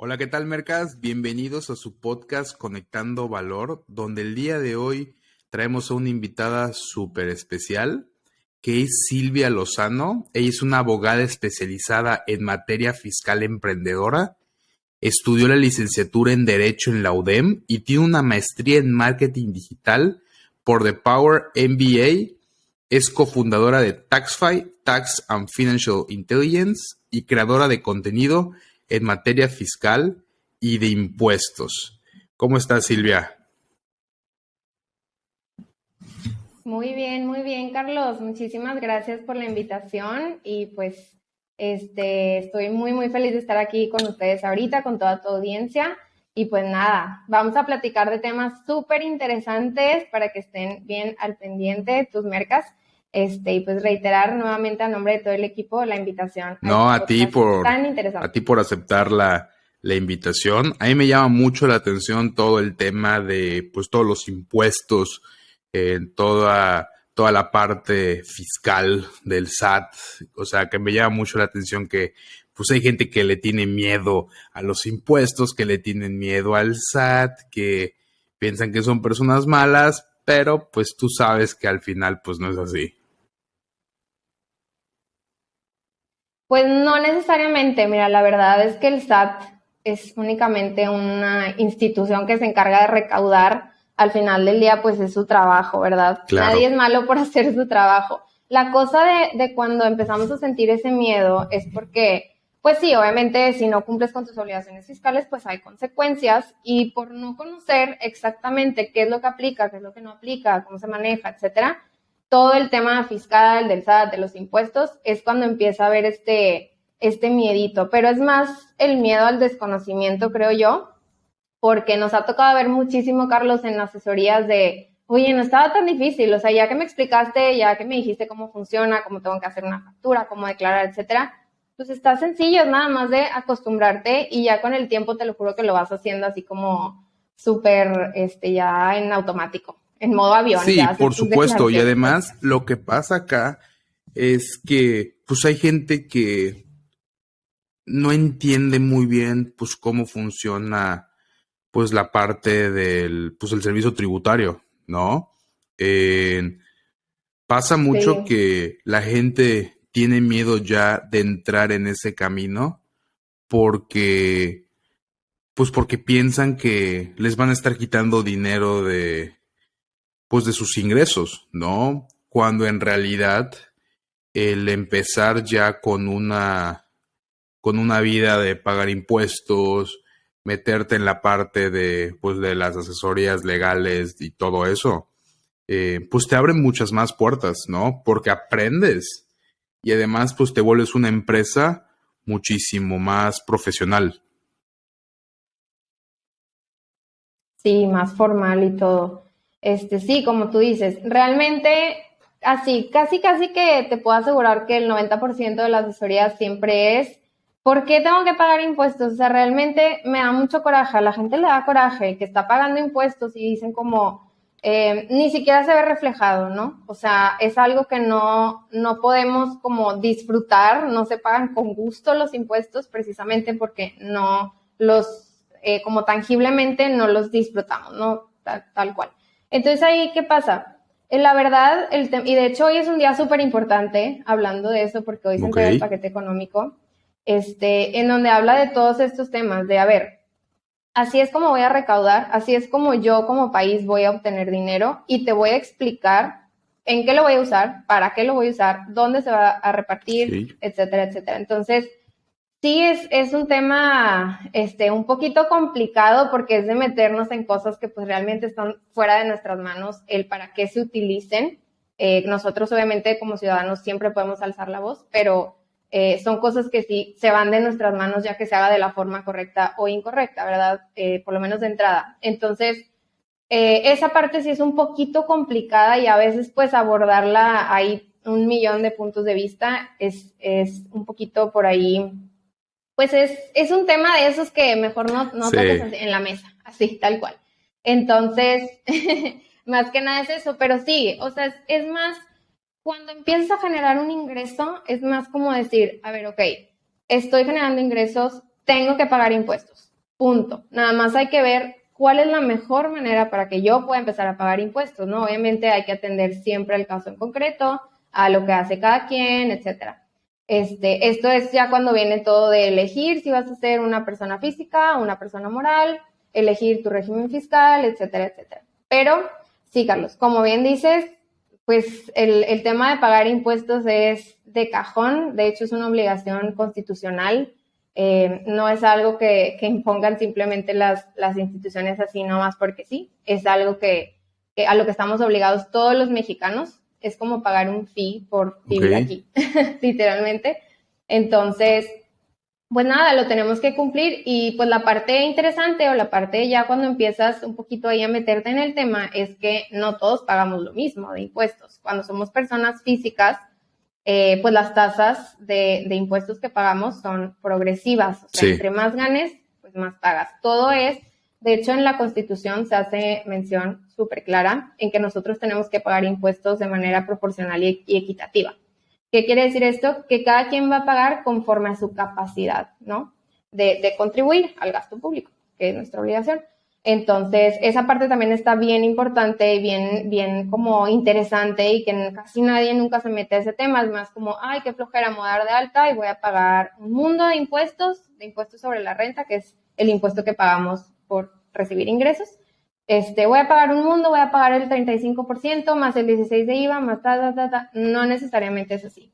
Hola, ¿qué tal, Mercas? Bienvenidos a su podcast Conectando Valor, donde el día de hoy traemos a una invitada súper especial, que es Silvia Lozano. Ella es una abogada especializada en materia fiscal emprendedora, estudió la licenciatura en Derecho en la UDEM y tiene una maestría en Marketing Digital por The Power MBA. Es cofundadora de Taxify, Tax and Financial Intelligence, y creadora de contenido en materia fiscal y de impuestos. ¿Cómo estás, Silvia? Muy bien, Carlos. Muchísimas gracias por la invitación y pues estoy muy feliz de estar aquí con ustedes ahorita, con toda tu audiencia. Y pues nada, vamos a platicar de temas súper interesantes para que estén bien al pendiente de tus mercas. Y pues reiterar nuevamente a nombre de todo el equipo la invitación a No, este a ti podcast por, tan a interesante. ti por aceptar la invitación. A mí me llama mucho la atención todo el tema de, pues, todos los impuestos, toda la parte fiscal del SAT. O sea, que me llama mucho la atención que, pues, hay gente que le tiene miedo a los impuestos, que le tienen miedo al SAT, que piensan que son personas malas, pero, pues, tú sabes que al final, pues, no es así. Pues no necesariamente, mira, la verdad es que el SAT es únicamente una institución que se encarga de recaudar. Al final del día, pues es su trabajo, ¿verdad? Claro. Nadie es malo por hacer su trabajo. La cosa de cuando empezamos a sentir ese miedo es porque, pues sí, obviamente si no cumples con tus obligaciones fiscales, pues hay consecuencias, y por no conocer exactamente qué es lo que aplica, qué es lo que no aplica, cómo se maneja, etcétera, todo el tema fiscal, del SAT, de los impuestos, es cuando empieza a haber este miedito. Pero es más el miedo al desconocimiento, creo yo, porque nos ha tocado ver muchísimo, Carlos, en asesorías de, oye, no estaba tan difícil, o sea, ya que me explicaste, ya que me dijiste cómo funciona, cómo tengo que hacer una factura, cómo declarar, etcétera, pues está sencillo, es nada más de acostumbrarte, y ya con el tiempo te lo juro que lo vas haciendo así como súper, ya en automático, en modo avión, Sí, ya haces por tus supuesto. Y declaraciones. además, lo que pasa acá es que, pues, hay gente que no entiende muy bien, pues, cómo funciona, pues, la parte del, pues, el servicio tributario, ¿no? Eh, Pasa mucho Sí. que la gente tiene miedo ya de entrar en ese camino porque, pues, porque piensan que les van a estar quitando dinero de, pues, de sus ingresos, ¿no? Cuando en realidad el empezar ya con una vida de pagar impuestos, meterte en la parte de, pues, de las asesorías legales y todo eso, pues te abre muchas más puertas, ¿no? Porque aprendes y además, pues, te vuelves una empresa muchísimo más profesional. Sí, más formal y todo. Sí, como tú dices, realmente así, casi que te puedo asegurar que el 90% de las asesorías siempre es, ¿por qué tengo que pagar impuestos? O sea, realmente me da mucho coraje, a la gente le da coraje que está pagando impuestos y dicen como, ni siquiera se ve reflejado, ¿no? O sea, es algo que no podemos como disfrutar, no se pagan con gusto los impuestos precisamente porque no los como tangiblemente no los disfrutamos, ¿no? Tal cual. Entonces ahí, ¿qué pasa? La verdad, y de hecho hoy es un día súper importante hablando de eso, porque hoy se Ok. entrega el paquete económico, en donde habla de todos estos temas, de a ver, así es como voy a recaudar, así es como yo como país voy a obtener dinero, y te voy a explicar en qué lo voy a usar, para qué lo voy a usar, dónde se va a repartir, Sí. etcétera, etcétera. Entonces, sí, es un tema un poquito complicado, porque es de meternos en cosas que pues realmente están fuera de nuestras manos, el para qué se utilicen. Nosotros obviamente como ciudadanos siempre podemos alzar la voz, pero son cosas que sí se van de nuestras manos, ya que se haga de la forma correcta o incorrecta, ¿verdad? Por lo menos de entrada. Entonces, esa parte sí es un poquito complicada, y a veces pues abordarla, hay un millón de puntos de vista, es un poquito por ahí, pues es un tema de esos que mejor no toques Sí. así en la mesa, así, tal cual. Entonces, más que nada es eso, pero sí, o sea, es más, cuando empiezas a generar un ingreso, es más como decir, a ver, ok, estoy generando ingresos, tengo que pagar impuestos. punto. Nada más hay que ver cuál es la mejor manera para que yo pueda empezar a pagar impuestos, ¿no? Obviamente hay que atender siempre al caso en concreto, a lo que hace cada quien, etcétera. Esto es ya cuando viene todo de elegir si vas a ser una persona física o una persona moral, elegir tu régimen fiscal, etcétera, etcétera. Pero sí, Carlos, como bien dices, pues el tema de pagar impuestos es de cajón, de hecho es una obligación constitucional, no es algo que impongan simplemente las instituciones así nomás porque sí, es algo que a lo que estamos obligados todos los mexicanos, es como pagar un fee por vivir aquí, literalmente. Entonces, pues nada, lo tenemos que cumplir y pues la parte interesante o la parte ya cuando empiezas un poquito ahí a meterte en el tema es que no todos pagamos lo mismo de impuestos. Cuando somos personas físicas, pues las tasas de impuestos que pagamos son progresivas. O sea, entre más ganes, pues más pagas. Todo es, de hecho, en la Constitución se hace mención súper clara en que nosotros tenemos que pagar impuestos de manera proporcional y equitativa. ¿Qué quiere decir esto? Que cada quien va a pagar conforme a su capacidad, ¿no? De contribuir al gasto público, que es nuestra obligación. Entonces, esa parte también está bien importante, bien como interesante y que casi nadie nunca se mete a ese tema. Es más como, ay, qué flojera, me voy a dar de alta y voy a pagar un mundo de impuestos sobre la renta, que es el impuesto que pagamos por recibir ingresos. Voy a pagar un mundo, voy a pagar el 35% más el 16% de IVA, más No necesariamente es así.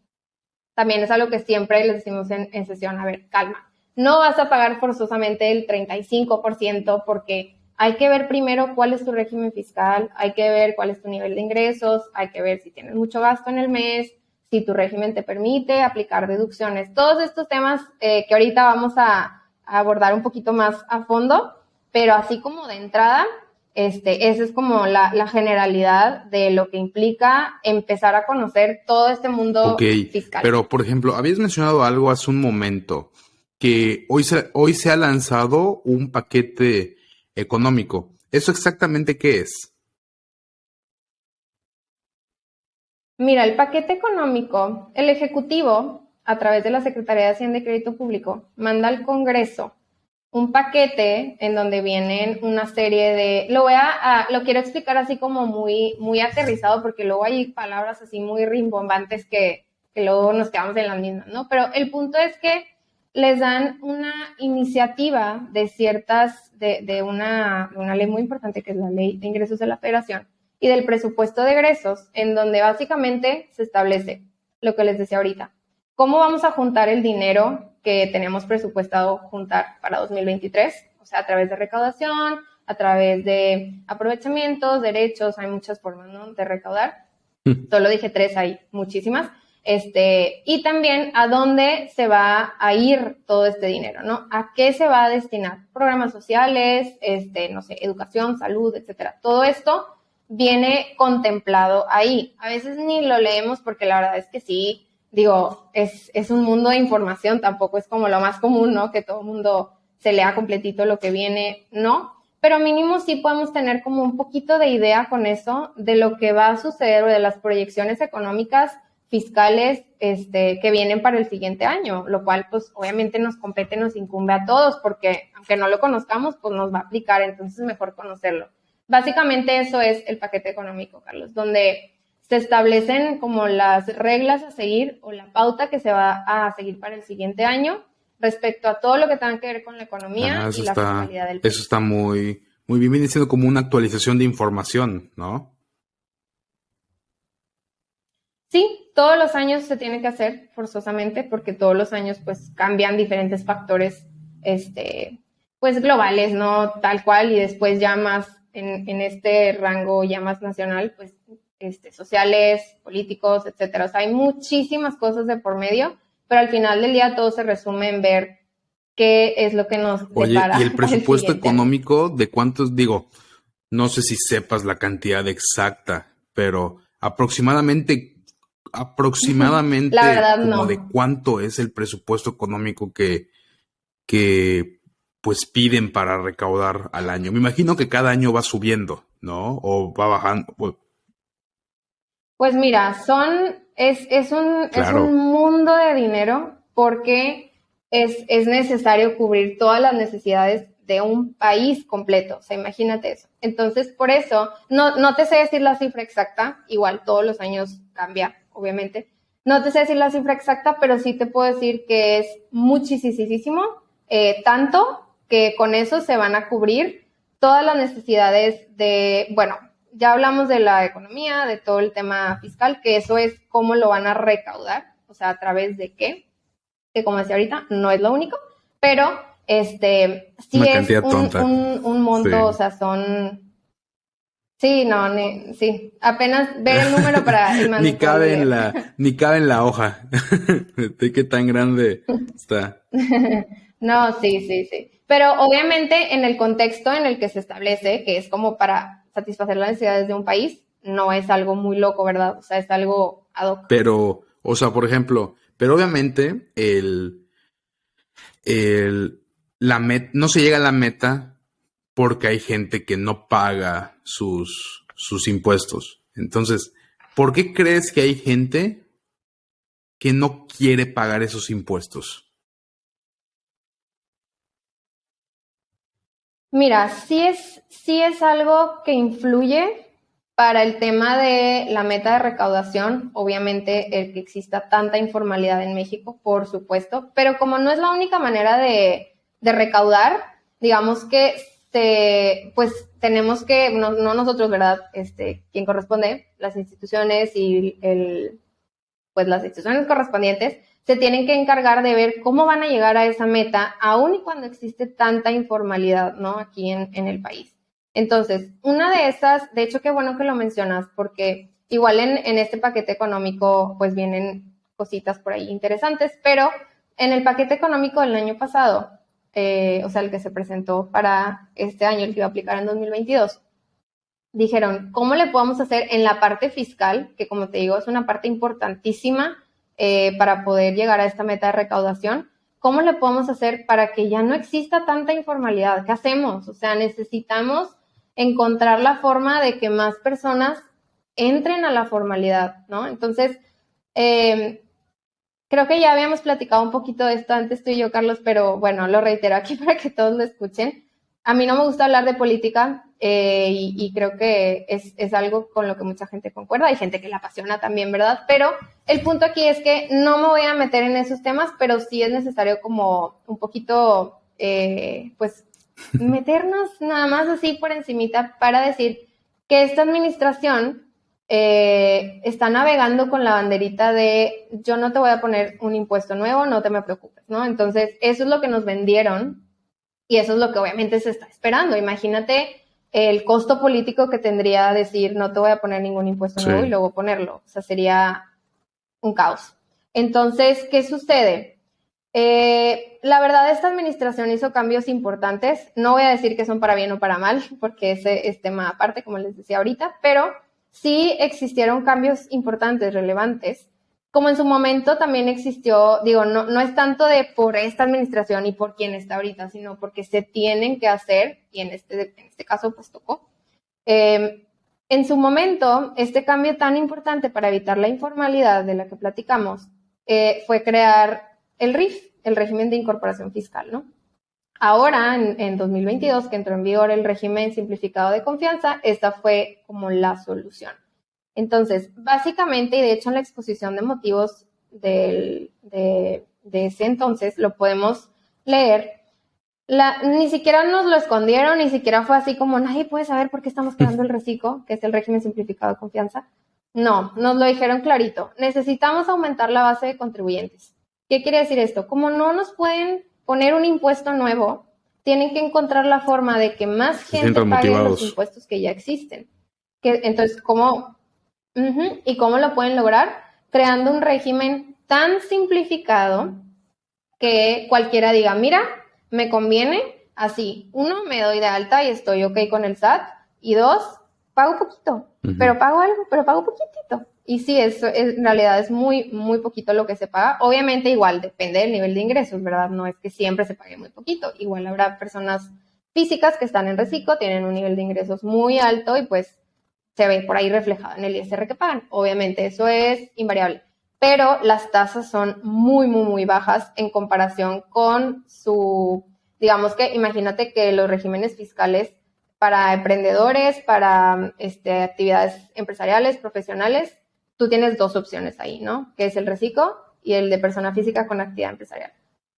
También es algo que siempre les decimos en sesión, a ver, calma. No vas a pagar forzosamente el 35% porque hay que ver primero cuál es tu régimen fiscal, hay que ver cuál es tu nivel de ingresos, hay que ver si tienes mucho gasto en el mes, si tu régimen te permite aplicar deducciones. Todos estos temas que ahorita vamos a abordar un poquito más a fondo, pero así como de entrada, esa es como la generalidad de lo que implica empezar a conocer todo este mundo fiscal. Pero, por ejemplo, habías mencionado algo hace un momento, que hoy se ha lanzado un paquete económico. ¿Eso exactamente qué es? Mira, el paquete económico, el Ejecutivo, a través de la Secretaría de Hacienda y Crédito Público, manda al Congreso un paquete en donde vienen una serie de, lo quiero explicar así como muy, muy aterrizado porque luego hay palabras así muy rimbombantes que luego nos quedamos en las mismas, ¿no? Pero el punto es que les dan una iniciativa de una ley muy importante que es la Ley de Ingresos de la Federación y del presupuesto de egresos, en donde básicamente se establece lo que les decía ahorita. ¿Cómo vamos a juntar el dinero que tenemos presupuestado juntar para 2023? O sea, a través de recaudación, a través de aprovechamientos, derechos, hay muchas formas, ¿no?, de recaudar. Solo dije 3, hay muchísimas. Y también a dónde se va a ir todo este dinero, ¿no? ¿A qué se va a destinar? Programas sociales, no sé, educación, salud, etcétera. Todo esto viene contemplado ahí. A veces ni lo leemos porque la verdad es que sí, digo, es un mundo de información, tampoco es como lo más común, ¿no? Que todo el mundo se lea completito lo que viene, ¿no? Pero mínimo sí podemos tener como un poquito de idea con eso de lo que va a suceder o de las proyecciones económicas fiscales que vienen para el siguiente año, lo cual pues obviamente nos compete, nos incumbe a todos porque aunque no lo conozcamos pues nos va a aplicar, entonces mejor conocerlo. Básicamente eso es el paquete económico, Carlos, donde se establecen como las reglas a seguir o la pauta que se va a seguir para el siguiente año respecto a todo lo que tenga que ver con la economía y la fiscalidad del país. Eso está muy, muy bien, viene siendo como una actualización de información, ¿no? Sí, todos los años se tiene que hacer forzosamente porque todos los años pues cambian diferentes factores pues globales, ¿no? Tal cual, y después ya más en este rango ya más nacional, pues sociales, políticos, etcétera. O sea, hay muchísimas cosas de por medio, pero al final del día todo se resume en ver qué es lo que nos depara. Oye, ¿y el presupuesto económico de cuántos, digo, no sé si sepas la cantidad exacta, pero aproximadamente la verdad, como no. de cuánto es el presupuesto económico que pues piden para recaudar al año? Me imagino que cada año va subiendo, ¿no? O va bajando. Pues mira, es un mundo de dinero porque es necesario cubrir todas las necesidades de un país completo, o sea, imagínate eso. Entonces, por eso, no te sé decir la cifra exacta, igual todos los años cambia, obviamente. No te sé decir la cifra exacta, pero sí te puedo decir que es muchísimo, tanto que con eso se van a cubrir todas las necesidades de, bueno, ya hablamos de la economía, de todo el tema fiscal, que eso es cómo lo van a recaudar, o sea, a través de qué, que como decía ahorita, no es lo único, pero sí Una es cantidad tonta. un monto, Sí. o sea, sí, no, sí, apenas ver el número para el Ni magnitud cabe en leer. la, ni cabe en la hoja. De qué tan grande está. No, sí. Pero obviamente en el contexto en el que se establece, que es como para satisfacer las necesidades de un país, no es algo muy loco, ¿verdad? O sea, es algo ad hoc. Pero, o sea, por ejemplo, pero obviamente no se llega a la meta porque hay gente que no paga sus impuestos. Entonces, ¿por qué crees que hay gente que no quiere pagar esos impuestos? Mira, sí es algo que influye para el tema de la meta de recaudación, obviamente el que exista tanta informalidad en México, por supuesto, pero como no es la única manera de recaudar, digamos que pues tenemos que, no nosotros, ¿verdad? Quien corresponde, las instituciones y pues las instituciones correspondientes se tienen que encargar de ver cómo van a llegar a esa meta, aun y cuando existe tanta informalidad, ¿no? Aquí en el país. Entonces, una de esas, de hecho, qué bueno que lo mencionas, porque igual en este paquete económico, pues vienen cositas por ahí interesantes, pero en el paquete económico del año pasado, o sea, el que se presentó para este año, el que iba a aplicar en 2022, dijeron, ¿cómo le podemos hacer en la parte fiscal, que como te digo es una parte importantísima para poder llegar a esta meta de recaudación? ¿Cómo le podemos hacer para que ya no exista tanta informalidad? ¿Qué hacemos? O sea, necesitamos encontrar la forma de que más personas entren a la formalidad, ¿no? Entonces, creo que ya habíamos platicado un poquito de esto antes tú y yo, Carlos, pero bueno, lo reitero aquí para que todos lo escuchen. A mí no me gusta hablar de política y creo que es algo con lo que mucha gente concuerda. Hay gente que la apasiona también, ¿verdad? Pero el punto aquí es que no me voy a meter en esos temas, pero sí es necesario como un poquito, pues, meternos nada más así por encimita para decir que esta administración está navegando con la banderita de yo no te voy a poner un impuesto nuevo, no te me preocupes, ¿no? Entonces, eso es lo que nos vendieron y eso es lo que obviamente se está esperando. Imagínate el costo político que tendría decir no te voy a poner ningún impuesto nuevo y luego ponerlo. O sea, sería un caos. Entonces, ¿qué sucede? La verdad, esta administración hizo cambios importantes. No voy a decir que son para bien o para mal, porque ese es tema aparte, como les decía ahorita, pero sí existieron cambios importantes, relevantes. Como en su momento también existió, digo, no es tanto de por esta administración y por quien está ahorita, sino porque se tienen que hacer, y en este caso pues tocó. En su momento, este cambio tan importante para evitar la informalidad de la que platicamos fue crear el RIF, el régimen de incorporación fiscal, ¿no? Ahora, en 2022, que entró en vigor el régimen simplificado de confianza, esta fue como la solución. Entonces, básicamente, y de hecho en la exposición de motivos de ese entonces, lo podemos leer, ni siquiera nos lo escondieron, ni siquiera fue así como nadie puede saber por qué estamos creando el RECICO, que es el régimen simplificado de confianza. No, nos lo dijeron clarito. Necesitamos aumentar la base de contribuyentes. ¿Qué quiere decir esto? Como no nos pueden poner un impuesto nuevo, tienen que encontrar la forma de que más gente pague los impuestos que ya existen. Entonces, ¿cómo? ¿Y cómo lo pueden lograr? Creando un régimen tan simplificado que cualquiera diga, mira, me conviene así. 1, me doy de alta y estoy ok con el SAT. Y 2, pago poquito, pero pago algo, pero pago poquitito. Y sí, en realidad es muy, muy poquito lo que se paga. Obviamente igual depende del nivel de ingresos, ¿verdad? No es que siempre se pague muy poquito. Igual habrá personas físicas que están en reciclo, tienen un nivel de ingresos muy alto y pues se ve por ahí reflejado en el ISR que pagan. Obviamente eso es invariable. Pero las tasas son muy, muy, muy bajas en comparación con su digamos que imagínate que los regímenes fiscales para emprendedores, para actividades empresariales, profesionales, tú tienes dos opciones ahí, ¿no? Que es el reciclo y el de persona física con actividad empresarial.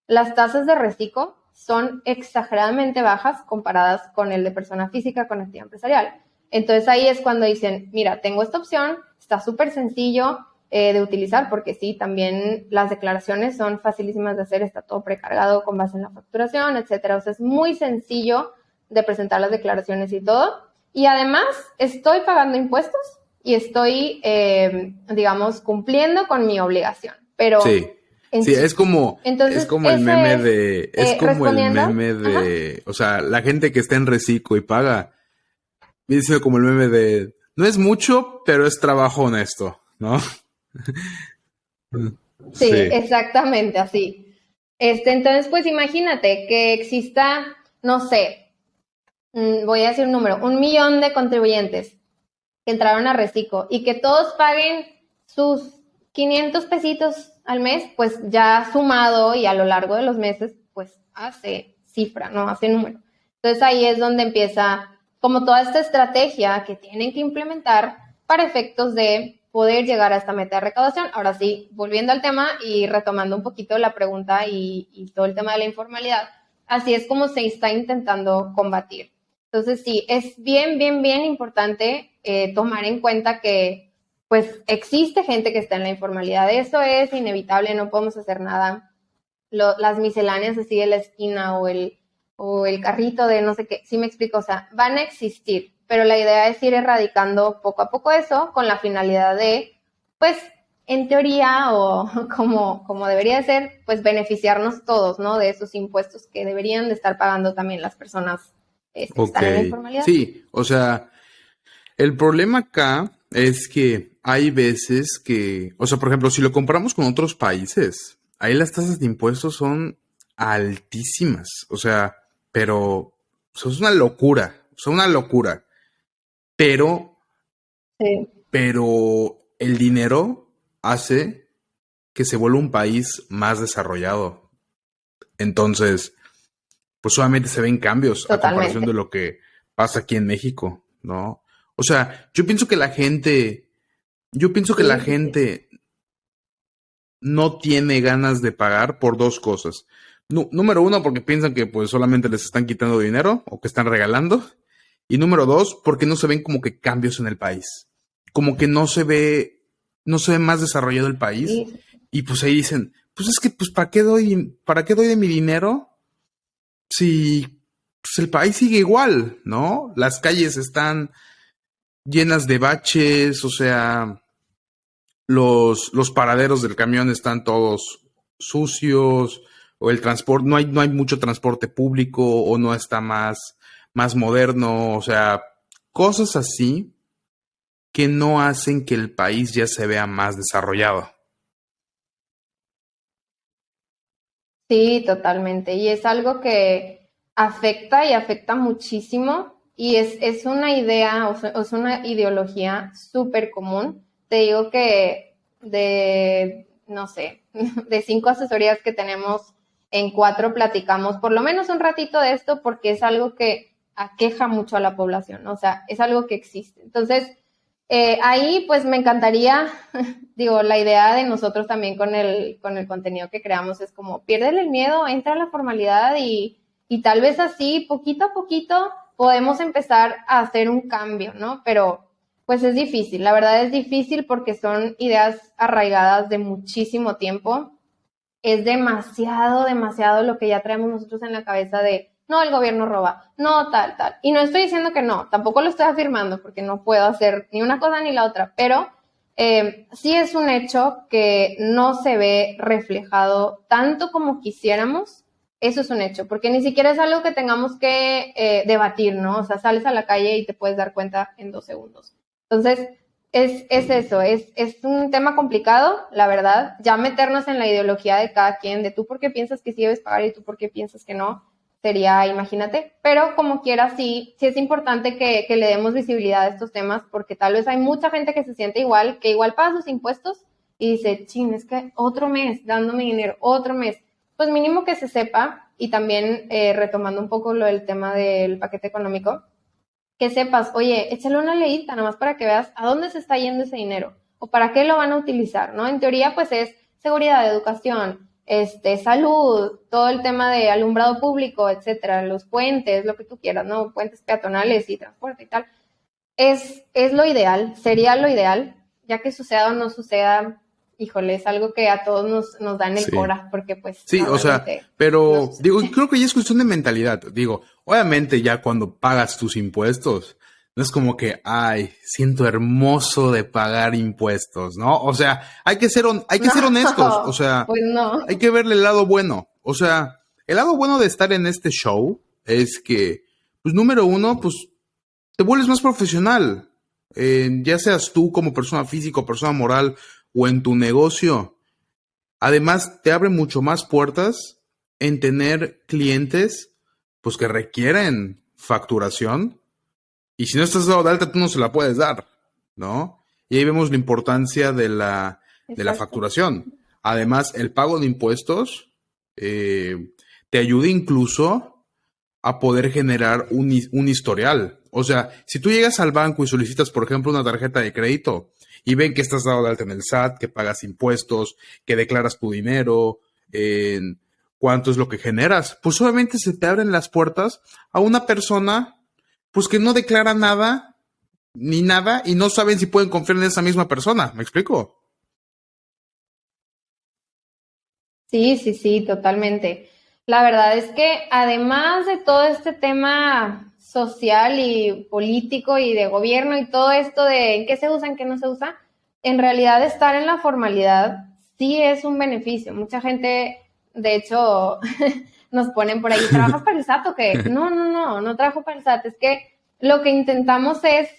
Las tasas de reciclo son exageradamente bajas comparadas con el de persona física con actividad empresarial. Entonces ahí es cuando dicen, mira, tengo esta opción, está súper sencillo de utilizar, porque sí, también las declaraciones son facilísimas de hacer, está todo precargado con base en la facturación, etcétera. O sea, es muy sencillo de presentar las declaraciones y todo. Y además estoy pagando impuestos y estoy, digamos, cumpliendo con mi obligación. Pero Sí. Sí, es como entonces, el meme ajá. de, o sea, la gente que está en reciclo y paga, dice como el meme de, no es mucho, pero es trabajo honesto, ¿no? Sí, Sí, exactamente así. Entonces, pues imagínate que exista, no sé, voy a decir un número, 1 millón de contribuyentes que entraron a Reciclo y que todos paguen sus 500 pesitos al mes, pues ya sumado y a lo largo de los meses, pues hace cifra, ¿no? Hace número. Entonces ahí es donde empieza como toda esta estrategia que tienen que implementar para efectos de poder llegar a esta meta de recaudación. Ahora sí, volviendo al tema y retomando un poquito la pregunta y todo el tema de la informalidad, así es como se está intentando combatir. Entonces sí, es bien, bien, bien importante tomar en cuenta que pues existe gente que está en la informalidad. Eso es inevitable, no podemos hacer nada. Las misceláneas así de la esquina o el carrito de no sé qué, sí me explico, o sea, van a existir, pero la idea es ir erradicando poco a poco eso con la finalidad de, pues, en teoría o como debería de ser, pues beneficiarnos todos, ¿no? De esos impuestos que deberían de estar pagando también las personas que ok. están en la informalidad. Sí, o sea, el problema acá es que hay veces que, o sea, por ejemplo, si lo comparamos con otros países, ahí las tasas de impuestos son altísimas, o sea, pero es una locura, son una locura, pero, Sí, pero el dinero hace que se vuelva un país más desarrollado. Entonces, pues solamente se ven cambios a comparación de totalmente. lo que pasa aquí en México, ¿no? O sea, yo pienso que la Sí, sí, sí. gente no tiene ganas de pagar por dos cosas. Número uno, porque piensan que pues solamente les están quitando dinero o que están regalando. Y número dos, porque no se ven como que cambios en el país. Como que no se ve más desarrollado el país. Sí, Y pues ahí dicen, pues es que pues ¿para qué doy de mi dinero si pues, el país sigue igual, ¿no? Las calles están llenas de baches, o sea, los paraderos del camión están todos sucios, o el transporte, no hay mucho transporte público, o no está más moderno, o sea, cosas así que no hacen que el país ya se vea más desarrollado. sí, totalmente. Y es algo que afecta y afecta muchísimo. Y es una idea, o sea, es una ideología súper común. Te digo que no sé, de 5 asesorías que tenemos, en 4 platicamos por lo menos un ratito de esto porque es algo que aqueja mucho a la población, ¿no? O sea, es algo que existe. Entonces, ahí pues me encantaría, digo, la idea de nosotros también con el contenido que creamos es como, piérdele el miedo, entra a la formalidad y tal vez así, poquito a poquito, podemos empezar a hacer un cambio, ¿no? Pero pues es difícil, la verdad es difícil porque son ideas arraigadas de muchísimo tiempo. Es demasiado, demasiado lo que ya traemos nosotros en la cabeza de, no, el gobierno roba, no, tal, tal. Y no estoy diciendo que no, tampoco lo estoy afirmando porque no puedo hacer ni una cosa ni la otra, pero sí es un hecho que no se ve reflejado tanto como quisiéramos. Eso es un hecho, porque ni siquiera es algo que tengamos que debatir, ¿no? O sea, sales a la calle y te puedes dar cuenta en 2 segundos. Entonces, es eso, es un tema complicado, la verdad. Ya meternos en la ideología de cada quien, de tú por qué piensas que sí debes pagar y tú por qué piensas que no, sería, imagínate. Pero como quiera, sí es importante que le demos visibilidad a estos temas, porque tal vez hay mucha gente que se siente igual, que igual paga sus impuestos y dice, chin, es que otro mes dándome dinero, otro mes. Pues mínimo que se sepa y también retomando un poco lo del tema del paquete económico, que sepas, oye, échale una leíta nada más para que veas a dónde se está yendo ese dinero o para qué lo van a utilizar, ¿no? En teoría, pues es seguridad, educación, salud, todo el tema de alumbrado público, etcétera, los puentes, lo que tú quieras, ¿no? Puentes peatonales y transporte y tal. Es lo ideal, sería lo ideal, ya que suceda o no suceda, híjole, es algo que a todos nos da en el cora, porque pues sí, o sea, pero no digo, creo que ya es cuestión de mentalidad. Digo, obviamente ya cuando pagas tus impuestos, no es como que, ay, siento hermoso de pagar impuestos, ¿no? O sea, hay que ser honestos, o sea, pues no. Hay que verle el lado bueno. O sea, el lado bueno de estar en este show es que, pues número uno, pues te vuelves más profesional. Ya seas tú como persona física o persona moral o en tu negocio. Además, te abre mucho más puertas en tener clientes, pues que requieren facturación. Y si no estás dado de alta, tú no se la puedes dar, ¿no? Y ahí vemos la importancia de la facturación. Además, el pago de impuestos te ayuda incluso a poder generar un historial. O sea, si tú llegas al banco y solicitas, por ejemplo, una tarjeta de crédito y ven que estás dado de alta en el SAT, que pagas impuestos, que declaras tu dinero, cuánto es lo que generas, pues obviamente se te abren las puertas a una persona pues que no declara nada ni nada y no saben si pueden confiar en esa misma persona. ¿Me explico? Sí, totalmente. La verdad es que además de todo este tema social y político y de gobierno y todo esto de en qué se usa, en qué no se usa, en realidad estar en la formalidad sí es un beneficio. Mucha gente, de hecho, nos ponen por ahí, ¿trabajas para el SAT o qué? No trabajo para el SAT. Es que lo que intentamos es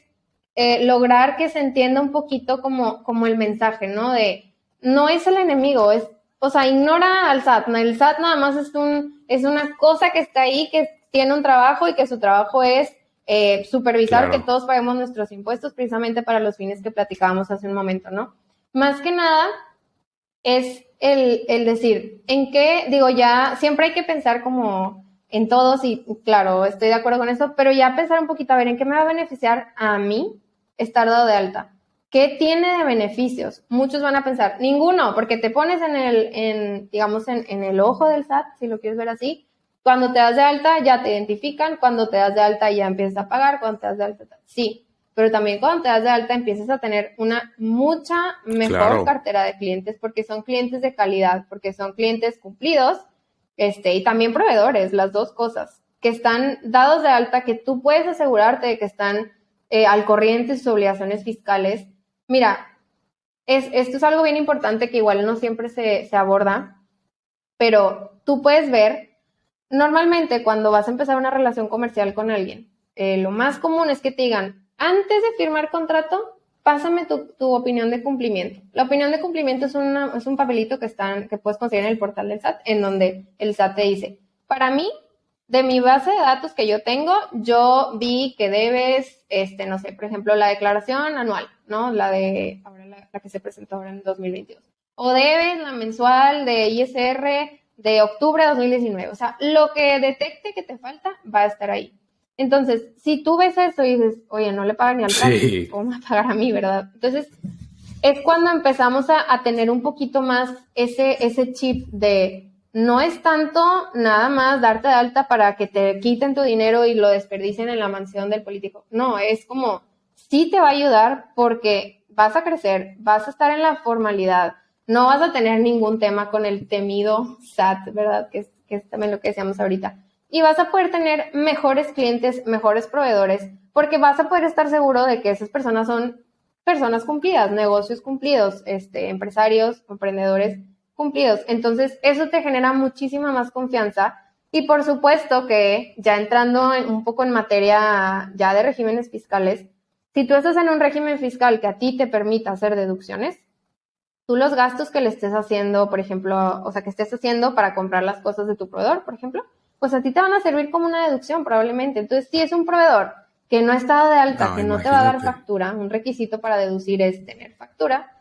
lograr que se entienda un poquito como el mensaje, ¿no? De no es el enemigo, o sea, ignora al SAT. El SAT nada más es una cosa que está ahí, que tiene un trabajo y que su trabajo es supervisar que todos paguemos nuestros impuestos precisamente para los fines que platicábamos hace un momento, ¿no? Más que nada es el decir, ¿en qué? Digo, ya siempre hay que pensar como en todos y claro, estoy de acuerdo con eso, pero ya pensar un poquito a ver en qué me va a beneficiar a mí estar dado de alta. ¿Qué tiene de beneficios? Muchos van a pensar, ninguno, porque te pones en el ojo del SAT, si lo quieres ver así. Cuando te das de alta ya te identifican, cuando te das de alta ya empiezas a pagar, cuando te das de alta, sí. Pero también cuando te das de alta empiezas a tener una mucha mejor cartera de clientes porque son clientes de calidad, porque son clientes cumplidos, y también proveedores, las dos cosas, que están dados de alta, que tú puedes asegurarte de que están al corriente de sus obligaciones fiscales. Mira, esto es algo bien importante que igual no siempre se aborda, pero tú puedes ver, normalmente cuando vas a empezar una relación comercial con alguien, lo más común es que te digan, antes de firmar contrato, pásame tu opinión de cumplimiento. La opinión de cumplimiento es un papelito que puedes conseguir en el portal del SAT, en donde el SAT te dice, para mí, de mi base de datos que yo tengo, yo vi que debes, no sé, por ejemplo, la declaración anual, ¿no? La que se presentó ahora en 2022. O debes la mensual de ISR de octubre de 2019. O sea, lo que detecte que te falta va a estar ahí. Entonces, si tú ves eso y dices, oye, no le pagan ni al SAT, ¿cómo me va a pagar a mí, verdad? Entonces, es cuando empezamos a tener un poquito más ese chip de no es tanto nada más darte de alta para que te quiten tu dinero y lo desperdicien en la mansión del político. No, es como, sí te va a ayudar porque vas a crecer, vas a estar en la formalidad, no vas a tener ningún tema con el temido SAT, ¿verdad? Que es también lo que decíamos ahorita. Y vas a poder tener mejores clientes, mejores proveedores, porque vas a poder estar seguro de que esas personas son personas cumplidas, negocios cumplidos, empresarios, emprendedores cumplidos. Entonces, eso te genera muchísima más confianza. Y por supuesto que ya entrando un poco en materia ya de regímenes fiscales, si tú estás en un régimen fiscal que a ti te permita hacer deducciones, tú los gastos que le estés haciendo, por ejemplo, o sea, que estés haciendo para comprar las cosas de tu proveedor, por ejemplo, pues a ti te van a servir como una deducción probablemente. Entonces, si es un proveedor que no está de alta, que no te va a dar factura, un requisito para deducir es tener factura,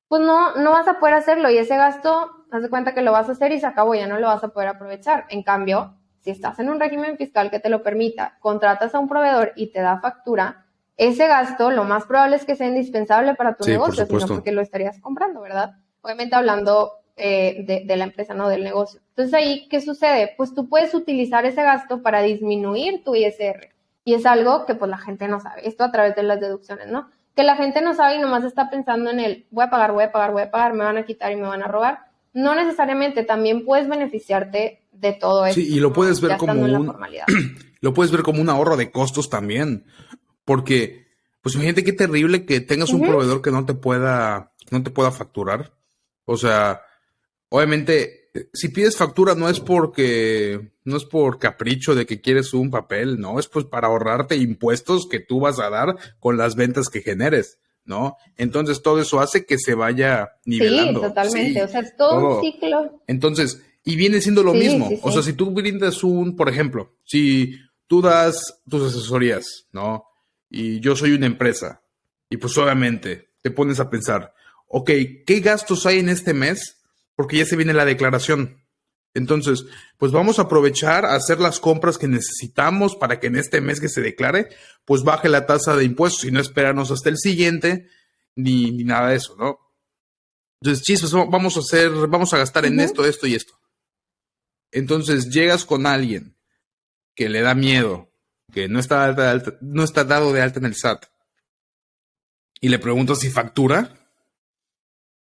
pues no vas a poder hacerlo y ese gasto haz de cuenta que lo vas a hacer y se acabó, ya no lo vas a poder aprovechar. En cambio, si estás en un régimen fiscal que te lo permita, contratas a un proveedor y te da factura, ese gasto lo más probable es que sea indispensable para tu Sí, por negocio, sino supuesto. porque lo estarías comprando, ¿verdad? Obviamente hablando de la empresa, no del negocio. Entonces ahí, ¿qué sucede? Pues tú puedes utilizar ese gasto para disminuir tu ISR. Y es algo que pues la gente no sabe. Esto a través de las deducciones, ¿no? Que la gente no sabe y nomás está pensando en el voy a pagar, me van a quitar y me van a robar. No necesariamente, también puedes beneficiarte de todo esto, Sí, y lo ¿no? puedes ver Ya como estando en la formalidad. lo puedes ver como un ahorro de costos también, porque, pues imagínate qué terrible que tengas un proveedor que no te pueda facturar. O sea, obviamente, si pides factura no es por capricho de que quieres un papel, no, es pues para ahorrarte impuestos que tú vas a dar con las ventas que generes, ¿no? Entonces todo eso hace que se vaya Sí, nivelando, totalmente. O sí, sea, es todo un todo. ciclo. Entonces, y viene siendo lo Sí, sí, mismo. O sea, sí. si tú brindas por ejemplo, si tú das tus asesorías, ¿no? Y yo soy una empresa, y pues obviamente te pones a pensar, ok, ¿qué gastos hay en este mes? Porque ya se viene la declaración. Entonces, pues vamos a aprovechar a hacer las compras que necesitamos para que en este mes que se declare, pues baje la tasa de impuestos y no esperarnos hasta el siguiente, ni nada de eso, ¿no? Entonces, chispas, vamos a gastar en Ujú. esto, esto y esto. Entonces llegas con alguien que le da miedo, que no está dado de alta en el SAT, y le preguntas si factura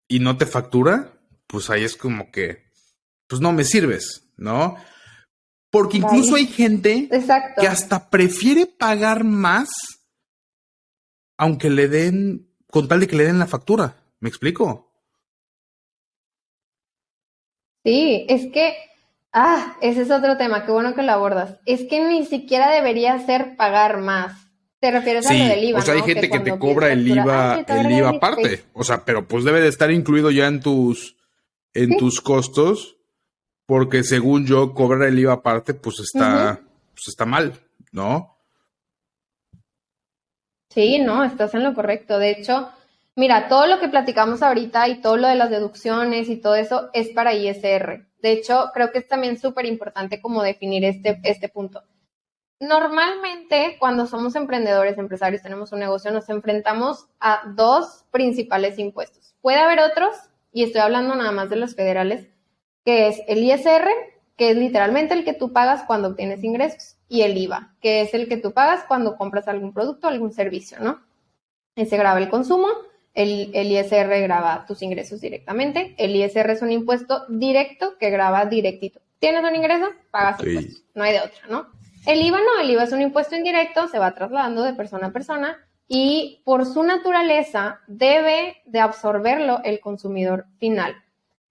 y no te factura, pues ahí es como que, pues no me sirves, ¿no? Porque incluso hay Vale. gente que Exacto. hasta prefiere pagar más, aunque le den, con tal de que le den la factura. ¿Me explico? Sí, es que, ese es otro tema, qué bueno que lo abordas. Es que ni siquiera debería ser pagar más. Te refieres a lo del Sí, o IVA, sea, hay ¿no? Que gente que te cuando pides cobra factura, sí, te el agrega el IVA 16. aparte. O sea, pero pues debe de estar incluido ya en Sí. tus costos, porque según yo, cobrar el IVA aparte, Ujú. pues está mal, ¿no? Sí, no, estás en lo correcto. De hecho, mira, todo lo que platicamos ahorita y todo lo de las deducciones y todo eso es para ISR. De hecho, creo que es también súper importante como definir este punto. Normalmente, cuando somos emprendedores, empresarios, tenemos un negocio, nos enfrentamos a dos principales impuestos. Puede haber otros, y estoy hablando nada más de los federales, que es el ISR, que es literalmente el que tú pagas cuando obtienes ingresos, y el IVA, que es el que tú pagas cuando compras algún producto o algún servicio, ¿no? Ese grava el consumo, el ISR grava tus ingresos directamente, el ISR es un impuesto directo que grava directito. ¿Tienes un ingreso? Pagas Ok. impuestos, no hay de otra, ¿no? El IVA no, el IVA es un impuesto indirecto, se va trasladando de persona a persona y por su naturaleza debe de absorberlo el consumidor final.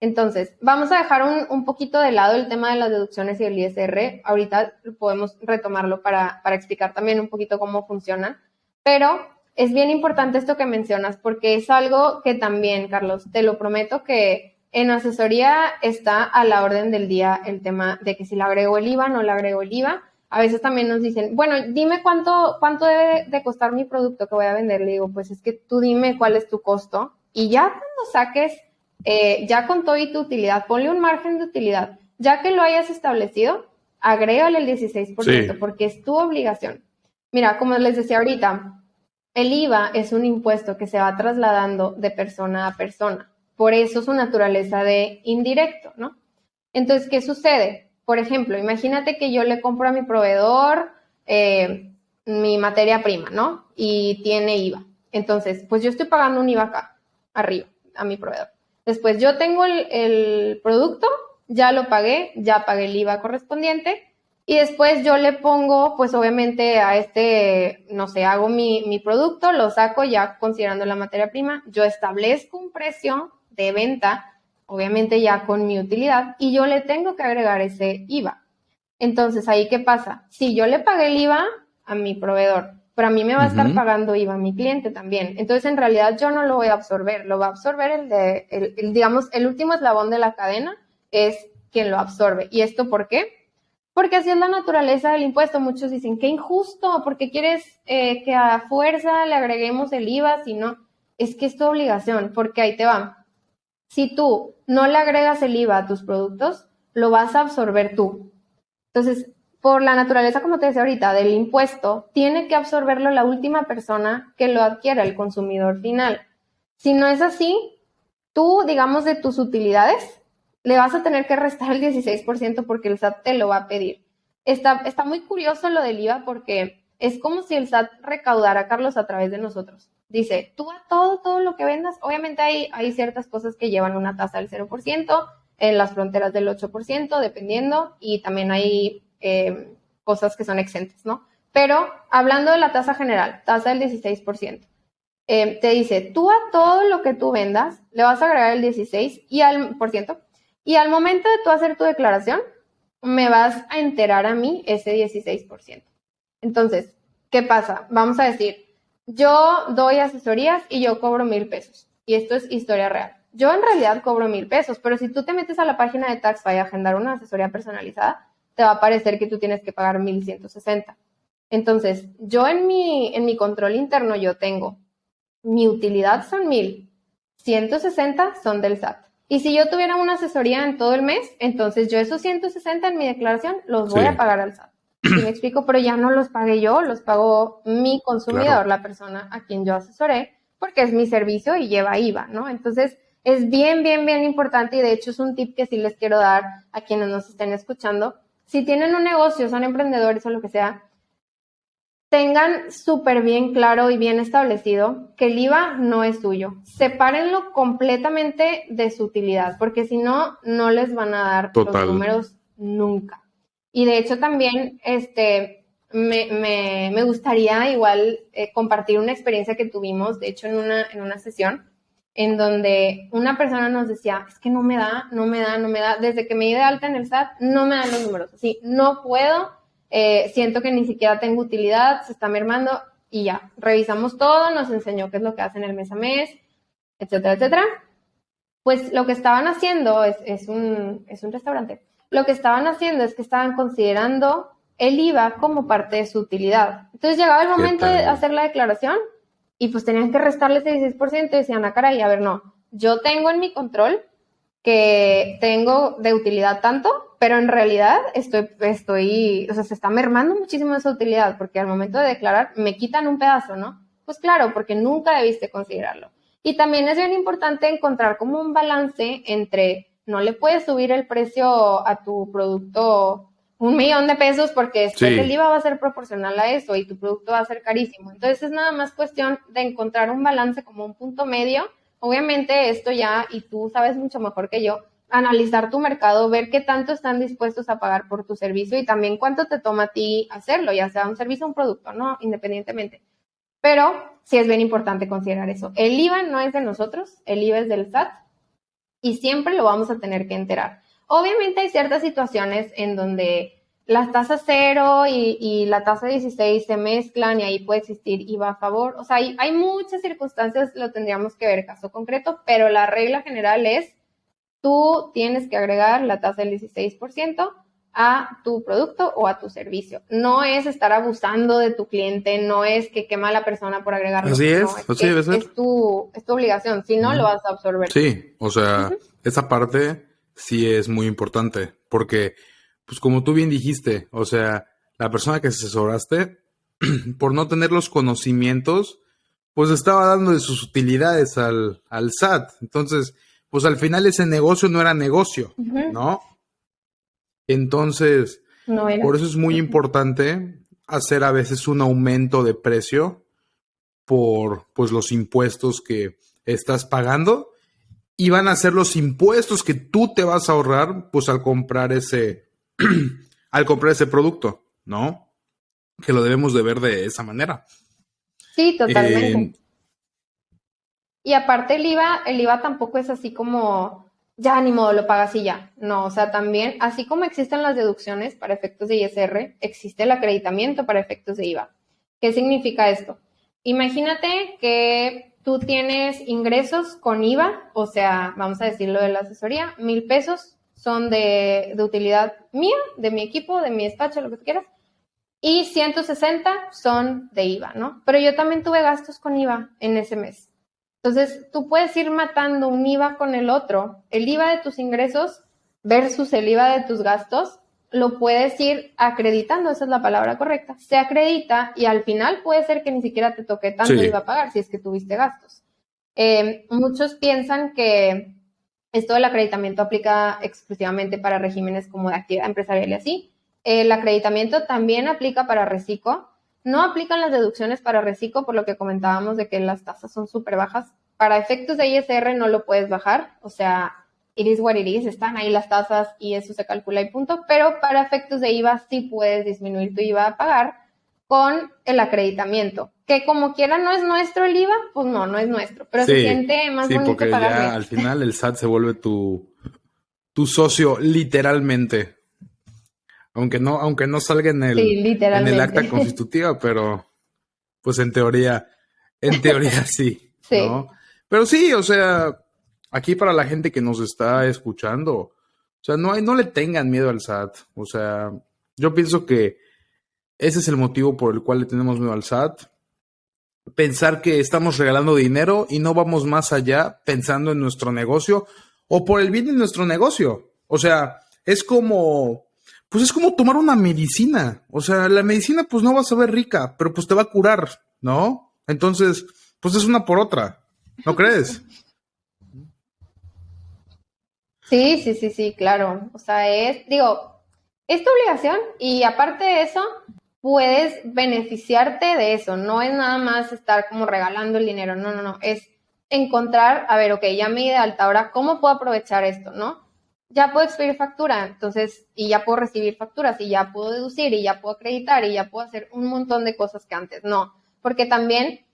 Entonces, vamos a dejar un poquito de lado el tema de las deducciones y el ISR. Ahorita podemos retomarlo para explicar también un poquito cómo funcionan. Pero es bien importante esto que mencionas porque es algo que también, Carlos, te lo prometo que en asesoría está a la orden del día el tema de que si le agrego el IVA, no le agrego el IVA. A veces también nos dicen, bueno, dime cuánto debe de costar mi producto que voy a vender. Le digo, pues es que tú dime cuál es tu costo y ya cuando saques, ya con todo y tu utilidad, ponle un margen de utilidad. Ya que lo hayas establecido, agrégale el 16% Sí, porque es tu obligación. Mira, como les decía ahorita, el IVA es un impuesto que se va trasladando de persona a persona. Por eso su naturaleza de indirecto, ¿no? Entonces, ¿qué sucede? Por ejemplo, imagínate que yo le compro a mi proveedor mi materia prima, ¿no? Y tiene IVA. Entonces, pues yo estoy pagando un IVA acá, arriba, a mi proveedor. Después yo tengo el producto, ya lo pagué, ya pagué el IVA correspondiente. Y después yo le pongo, pues obviamente a no sé, hago mi producto, lo saco ya considerando la materia prima, yo establezco un precio de venta obviamente ya con mi utilidad, y yo le tengo que agregar ese IVA. Entonces, ¿ahí qué pasa? Si yo le pagué el IVA a mi proveedor, pero a mí me va a estar ujú, pagando IVA a mi cliente también. Entonces, en realidad yo no lo voy a absorber, lo va a absorber digamos, el último eslabón de la cadena es quien lo absorbe. ¿Y esto por qué? Porque así es la naturaleza del impuesto. Muchos dicen, qué injusto, porque quieres que a fuerza le agreguemos el IVA, si no, es que es tu obligación, porque ahí te va. Si tú no le agregas el IVA a tus productos, lo vas a absorber tú. Entonces, por la naturaleza, como te decía ahorita, del impuesto, tiene que absorberlo la última persona que lo adquiera, el consumidor final. Si no es así, tú, digamos, de tus utilidades, le vas a tener que restar el 16% porque el SAT te lo va a pedir. Está muy curioso lo del IVA porque es como si el SAT recaudara, Carlos, a través de nosotros. Dice, tú a todo lo que vendas, obviamente hay ciertas cosas que llevan una tasa del 0%, en las fronteras del 8%, dependiendo, y también hay cosas que son exentas, ¿no? Pero hablando de la tasa general, tasa del 16%, te dice, tú a todo lo que tú vendas le vas a agregar el 16% y al momento de tú hacer tu declaración, me vas a enterar a mí ese 16%. Entonces, ¿qué pasa? Vamos a decir, yo doy asesorías y yo cobro 1,000 pesos. Y esto es historia real. Yo en realidad cobro 1,000 pesos, pero si tú te metes a la página de TaxFi a agendar una asesoría personalizada, te va a parecer que tú tienes que pagar 1,160. Entonces, yo en mi control interno yo tengo, mi utilidad son 1,000, 160 son del SAT. Y si yo tuviera una asesoría en todo el mes, entonces yo esos 160 en mi declaración los voy a pagar al SAT. ¿Sí me explico? Pero ya no los pagué yo, los pagó mi consumidor, claro, la persona a quien yo asesoré, porque es mi servicio y lleva IVA, ¿no? Entonces, es bien importante y de hecho es un tip que sí les quiero dar a quienes nos estén escuchando. Si tienen un negocio, son emprendedores o lo que sea, tengan súper bien claro y bien establecido que el IVA no es suyo. Sepárenlo completamente de su utilidad, porque si no, no les van a dar los números nunca. Y de hecho también me gustaría igual compartir una experiencia que tuvimos, de hecho en una sesión, en donde una persona nos decía, es que no me da, desde que me di de alta en el SAT, no me dan los números, así, no puedo, siento que ni siquiera tengo utilidad, se está mermando, y ya, revisamos todo, nos enseñó qué es lo que hacen el mes a mes, etcétera, etcétera. Pues lo que estaban haciendo es un restaurante. Lo que estaban haciendo es que estaban considerando el IVA como parte de su utilidad. Entonces llegaba el momento de hacer la declaración y pues tenían que restarle ese 16% y decían, caray, a ver, no, yo tengo en mi control que tengo de utilidad tanto, pero en realidad estoy, o sea, se está mermando muchísimo esa utilidad porque al momento de declarar me quitan un pedazo, ¿no? Pues claro, porque nunca debiste considerarlo. Y también es bien importante encontrar como un balance entre no le puedes subir el precio a tu producto 1,000,000 de pesos porque después el IVA va a ser proporcional a eso y tu producto va a ser carísimo. Entonces es nada más cuestión de encontrar un balance como un punto medio. Obviamente esto ya, y tú sabes mucho mejor que yo, analizar tu mercado, ver qué tanto están dispuestos a pagar por tu servicio y también cuánto te toma a ti hacerlo, ya sea un servicio o un producto, ¿no? Independientemente. Pero sí es bien importante considerar eso. El IVA no es de nosotros, el IVA es del SAT y siempre lo vamos a tener que enterar. Obviamente hay ciertas situaciones en donde las tasas 0 y la tasa 16 se mezclan y ahí puede existir IVA a favor. O sea, hay muchas circunstancias, lo tendríamos que ver caso concreto, pero la regla general es tú tienes que agregar la tasa del 16% a tu producto o a tu servicio. No es estar abusando de tu cliente, no es que qué mala persona por agregarlo. Así es, no, así debe ser. Es tu obligación, si no lo vas a absorber. Sí, o sea, esa parte sí es muy importante, porque, pues como tú bien dijiste, o sea, la persona que asesoraste, por no tener los conocimientos, pues estaba dando de sus utilidades al SAT. Entonces, pues al final ese negocio no era negocio, ¿no? Entonces, por eso es muy importante hacer a veces un aumento de precio por pues los impuestos que estás pagando y van a ser los impuestos que tú te vas a ahorrar pues al comprar ese producto, ¿no? Que lo debemos de ver de esa manera. Sí, totalmente. Y aparte el IVA tampoco es así como ya ni modo lo pagas y ya. No, o sea, también, así como existen las deducciones para efectos de ISR, existe el acreditamiento para efectos de IVA. ¿Qué significa esto? Imagínate que tú tienes ingresos con IVA, o sea, vamos a decirlo de la asesoría, 1,000 pesos son de utilidad mía, de mi equipo, de mi despacho, lo que tú quieras, y 160 son de IVA, ¿no? Pero yo también tuve gastos con IVA en ese mes. Entonces, tú puedes ir matando un IVA con el otro. El IVA de tus ingresos versus el IVA de tus gastos, lo puedes ir acreditando, esa es la palabra correcta. Se acredita y al final puede ser que ni siquiera te toque tanto IVA pagar si es que tuviste gastos. Muchos piensan que esto del acreditamiento aplica exclusivamente para regímenes como de actividad empresarial y así. El acreditamiento también aplica para reciclo. No aplican las deducciones para reciclo, por lo que comentábamos de que las tasas son súper bajas. Para efectos de ISR no lo puedes bajar, o sea, it is what it is, están ahí las tasas y eso se calcula y punto, pero para efectos de IVA sí puedes disminuir tu IVA a pagar con el acreditamiento, que como quiera no es nuestro el IVA, pues no es nuestro, pero se siente más bonito porque pagarlo. Ya al final el SAT se vuelve tu socio literalmente. Aunque no salga en el acta constitutiva, pero pues en teoría sí, ¿no? Pero sí, o sea, aquí para la gente que nos está escuchando, o sea, no le tengan miedo al SAT. O sea, yo pienso que ese es el motivo por el cual le tenemos miedo al SAT. Pensar que estamos regalando dinero y no vamos más allá pensando en nuestro negocio o por el bien de nuestro negocio. O sea, es como tomar una medicina. O sea, la medicina pues no va a saber rica, pero pues te va a curar, ¿no? Entonces, pues es una por otra. ¿No crees? Sí, claro. O sea, es tu obligación y aparte de eso, puedes beneficiarte de eso. No es nada más estar como regalando el dinero. No. Es encontrar, a ver, ok, ya me di de alta, ahora, ¿cómo puedo aprovechar esto, no? Ya puedo expedir factura, entonces, y ya puedo recibir facturas, y ya puedo deducir, y ya puedo acreditar, y ya puedo hacer un montón de cosas que antes no. Porque también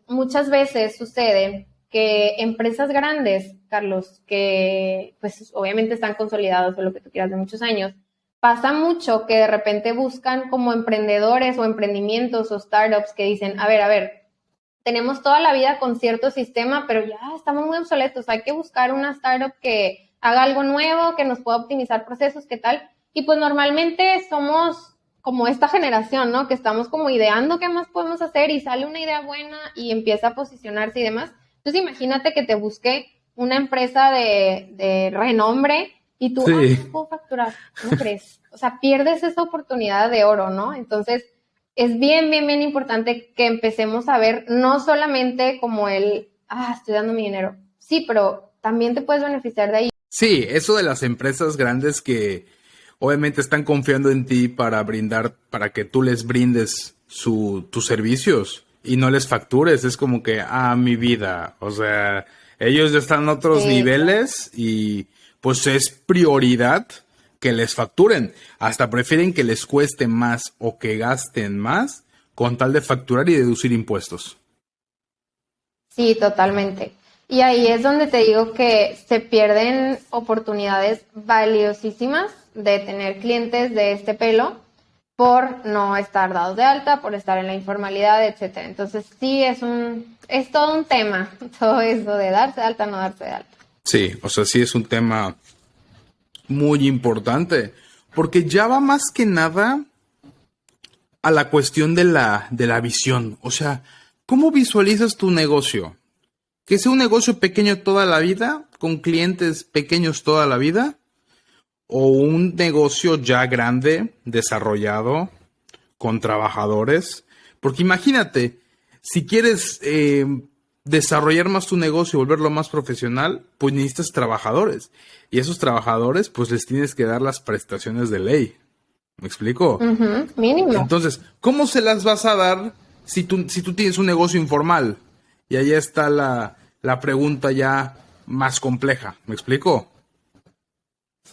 muchas veces sucede que empresas grandes, Carlos, que pues obviamente están consolidados o lo que tú quieras de muchos años, pasa mucho que de repente buscan como emprendedores o emprendimientos o startups que dicen, a ver, tenemos toda la vida con cierto sistema, pero ya estamos muy obsoletos, hay que buscar una startup que haga algo nuevo, que nos pueda optimizar procesos, ¿qué tal? Y pues normalmente somos como esta generación, ¿no? Que estamos como ideando qué más podemos hacer y sale una idea buena y empieza a posicionarse y demás. Entonces imagínate que te busque una empresa de renombre y tú, no puedo facturar, ¿no crees? O sea, pierdes esa oportunidad de oro, ¿no? Entonces, es bien importante que empecemos a ver no solamente como estoy dando mi dinero. Sí, pero también te puedes beneficiar de ahí. Sí, eso de las empresas grandes que obviamente están confiando en ti para que tú les brindes tus servicios y no les factures. Es como que, mi vida. O sea, ellos ya están en otros niveles y pues es prioridad que les facturen. Hasta prefieren que les cueste más o que gasten más con tal de facturar y deducir impuestos. Sí, totalmente. Y ahí es donde te digo que se pierden oportunidades valiosísimas de tener clientes de este pelo por no estar dados de alta, por estar en la informalidad, etcétera. Entonces sí es todo un tema, todo eso de darse de alta, no darse de alta. Sí, o sea, sí es un tema muy importante, porque ya va más que nada a la cuestión de la visión. O sea, ¿cómo visualizas tu negocio? ¿Que sea un negocio pequeño toda la vida, con clientes pequeños toda la vida? ¿O un negocio ya grande, desarrollado, con trabajadores? Porque imagínate, si quieres desarrollar más tu negocio y volverlo más profesional, pues necesitas trabajadores. Y esos trabajadores, pues les tienes que dar las prestaciones de ley. ¿Me explico? Mínimo. Entonces, ¿cómo se las vas a dar si tú tienes un negocio informal? Y ahí está la pregunta ya más compleja. ¿Me explico?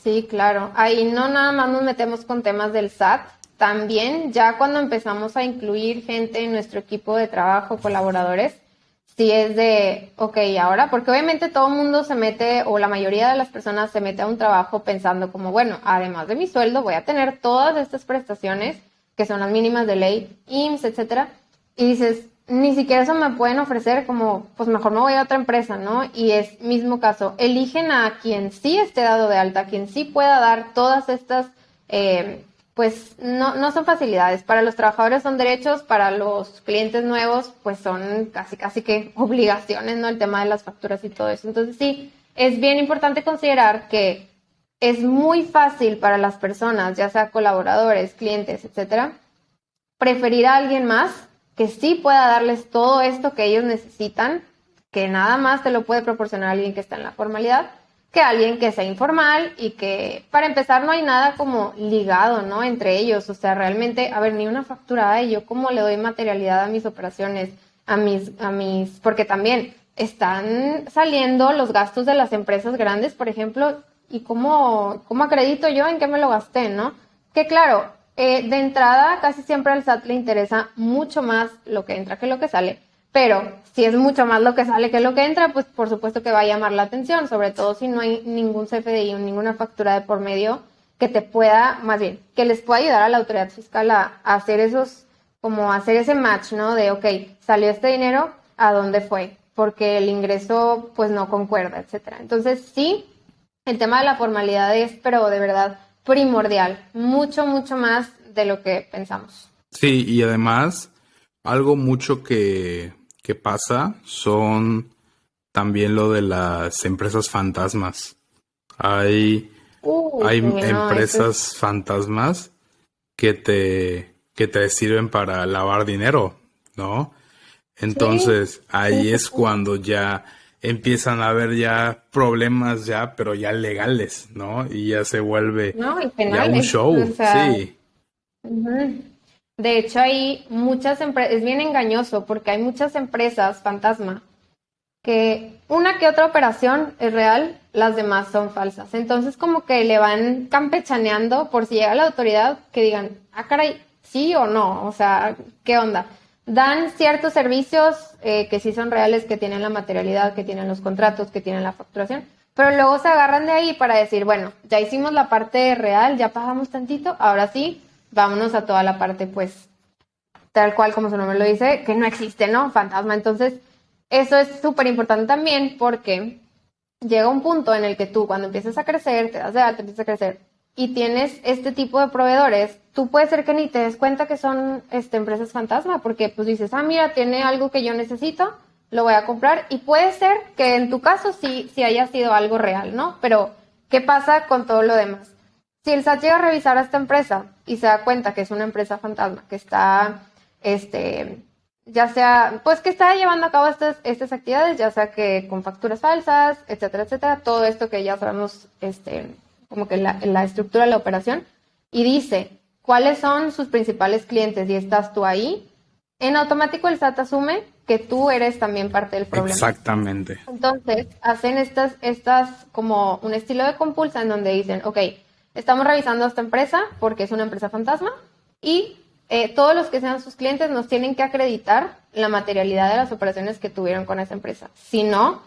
Sí, claro. Ahí no nada más nos metemos con temas del SAT. También ya cuando empezamos a incluir gente en nuestro equipo de trabajo, colaboradores, sí es de, ok, ahora, porque obviamente todo el mundo se mete, o la mayoría de las personas se mete a un trabajo pensando como, bueno, además de mi sueldo, voy a tener todas estas prestaciones, que son las mínimas de ley, IMSS, etcétera, y dices, ni siquiera eso me pueden ofrecer, como, pues mejor me voy a otra empresa, ¿no? Y es mismo caso, eligen a quien sí esté dado de alta, a quien sí pueda dar todas estas pues no son facilidades. Para los trabajadores son derechos, para los clientes nuevos, pues son casi que obligaciones, ¿no? El tema de las facturas y todo eso. Entonces sí, es bien importante considerar que es muy fácil para las personas, ya sea colaboradores, clientes, etcétera, preferir a alguien más que sí pueda darles todo esto que ellos necesitan, que nada más te lo puede proporcionar alguien que está en la formalidad, que alguien que sea informal y que, para empezar, no hay nada como ligado, ¿no? Entre ellos, o sea, realmente, a ver, ni una factura hay, yo cómo le doy materialidad a mis operaciones, porque también están saliendo los gastos de las empresas grandes, por ejemplo, y cómo acredito yo en qué me lo gasté, ¿no? Que claro, de entrada casi siempre al SAT le interesa mucho más lo que entra que lo que sale, pero si es mucho más lo que sale que lo que entra, pues por supuesto que va a llamar la atención, sobre todo si no hay ningún CFDI o ninguna factura de por medio que te pueda, más bien, que les pueda ayudar a la autoridad fiscal a hacer hacer ese match, ¿no? De, ok, salió este dinero, ¿a dónde fue? Porque el ingreso, pues no concuerda, etcétera. Entonces, sí, el tema de la formalidad es, pero de verdad, primordial, mucho más de lo que pensamos. Sí, y además, algo mucho que pasa son también lo de las empresas fantasmas. Hay, hay Sí, no, empresas fantasmas que te sirven para lavar dinero, ¿no? sí, Entonces, ahí es sí. cuando ya empiezan a haber ya problemas ya, pero ya legales, ¿no? Y ya se vuelve No, y ya un penales, o show, sea, sí. ujú. De hecho hay muchas empresas, es bien engañoso porque hay muchas empresas fantasma que una que otra operación es real, las demás son falsas. Entonces como que le van campechaneando por si llega la autoridad que digan, ah, caray, sí o no, o sea, ¿qué onda? Dan ciertos servicios que sí son reales, que tienen la materialidad, que tienen los contratos, que tienen la facturación, pero luego se agarran de ahí para decir, bueno, ya hicimos la parte real, ya pagamos tantito, ahora sí, vámonos a toda la parte, pues, tal cual como su nombre lo dice, que no existe, ¿no? Fantasma. Entonces, eso es súper importante también porque llega un punto en el que tú cuando empiezas a crecer, te das de alta, empiezas a crecer y tienes este tipo de proveedores, tú puede ser que ni te des cuenta que son empresas fantasma porque pues dices, ah, mira, tiene algo que yo necesito, lo voy a comprar y puede ser que en tu caso sí haya sido algo real, ¿no? Pero, ¿qué pasa con todo lo demás? Si el SAT llega a revisar a esta empresa y se da cuenta que es una empresa fantasma, que está, ya sea, pues que está llevando a cabo estas actividades, ya sea que con facturas falsas, etcétera, todo esto que ya sabemos, como que la estructura de la operación, y dice cuáles son sus principales clientes y estás tú ahí, en automático el SAT asume que tú eres también parte del problema. Exactamente. Entonces, hacen estas como un estilo de compulsa en donde dicen, ok, estamos revisando esta empresa porque es una empresa fantasma y todos los que sean sus clientes nos tienen que acreditar la materialidad de las operaciones que tuvieron con esa empresa. Si no,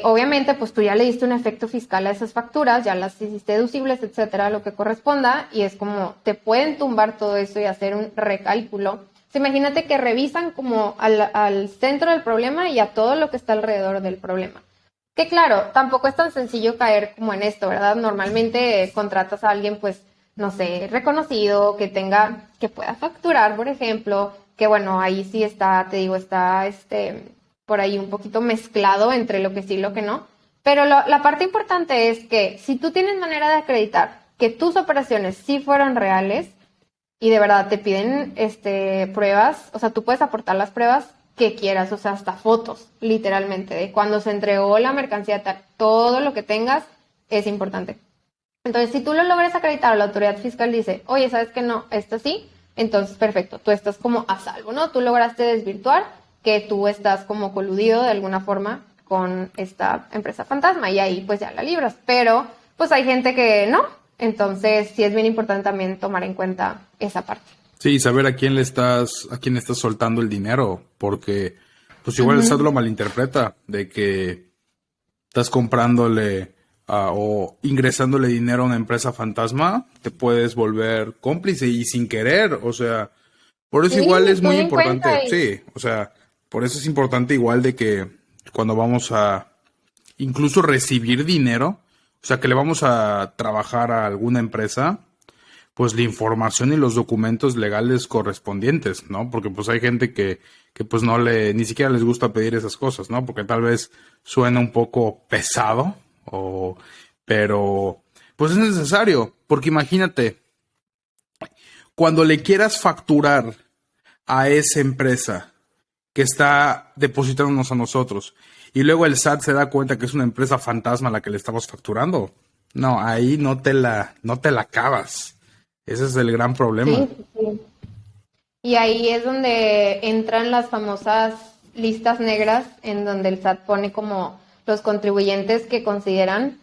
obviamente, pues tú ya le diste un efecto fiscal a esas facturas, ya las hiciste deducibles, etcétera, lo que corresponda, y es como te pueden tumbar todo eso y hacer un recálculo. Imagínate que revisan como al centro del problema y a todo lo que está alrededor del problema. Que claro, tampoco es tan sencillo caer como en esto, ¿verdad? Normalmente contratas a alguien, pues, no sé, reconocido, que pueda facturar, por ejemplo, que bueno, ahí sí está, te digo, está por ahí un poquito mezclado entre lo que sí y lo que no. Pero la parte importante es que si tú tienes manera de acreditar que tus operaciones sí fueron reales, y de verdad te piden pruebas, o sea, tú puedes aportar las pruebas que quieras, o sea, hasta fotos, literalmente, de cuando se entregó la mercancía, todo lo que tengas es importante. Entonces, si tú lo logras acreditar, la autoridad fiscal dice, oye, ¿sabes qué no? Esto sí, entonces perfecto, tú estás como a salvo, ¿no? Tú lograste desvirtuar que tú estás como coludido de alguna forma con esta empresa fantasma y ahí pues ya la libras, pero pues hay gente que no, entonces sí es bien importante también tomar en cuenta esa parte. Sí, saber a quién estás soltando el dinero, porque pues igual el SAT lo malinterpreta, de que estás comprándole o ingresándole dinero a una empresa fantasma, te puedes volver cómplice y sin querer, o sea, por eso igual Sí, es tú muy ni en importante, cuenta y sí, o sea, por eso es importante igual de que cuando vamos a incluso recibir dinero, o sea, que le vamos a trabajar a alguna empresa, pues la información y los documentos legales correspondientes, ¿no? Porque pues hay gente que pues ni siquiera les gusta pedir esas cosas, ¿no? Porque tal vez suena un poco pesado, pero pues es necesario, porque imagínate, cuando le quieras facturar a esa empresa que está depositándonos a nosotros y luego el SAT se da cuenta que es una empresa fantasma a la que le estamos facturando, no, ahí no te la acabas. Ese es el gran problema. Sí, sí. Y ahí es donde entran las famosas listas negras, en donde el SAT pone como los contribuyentes que consideran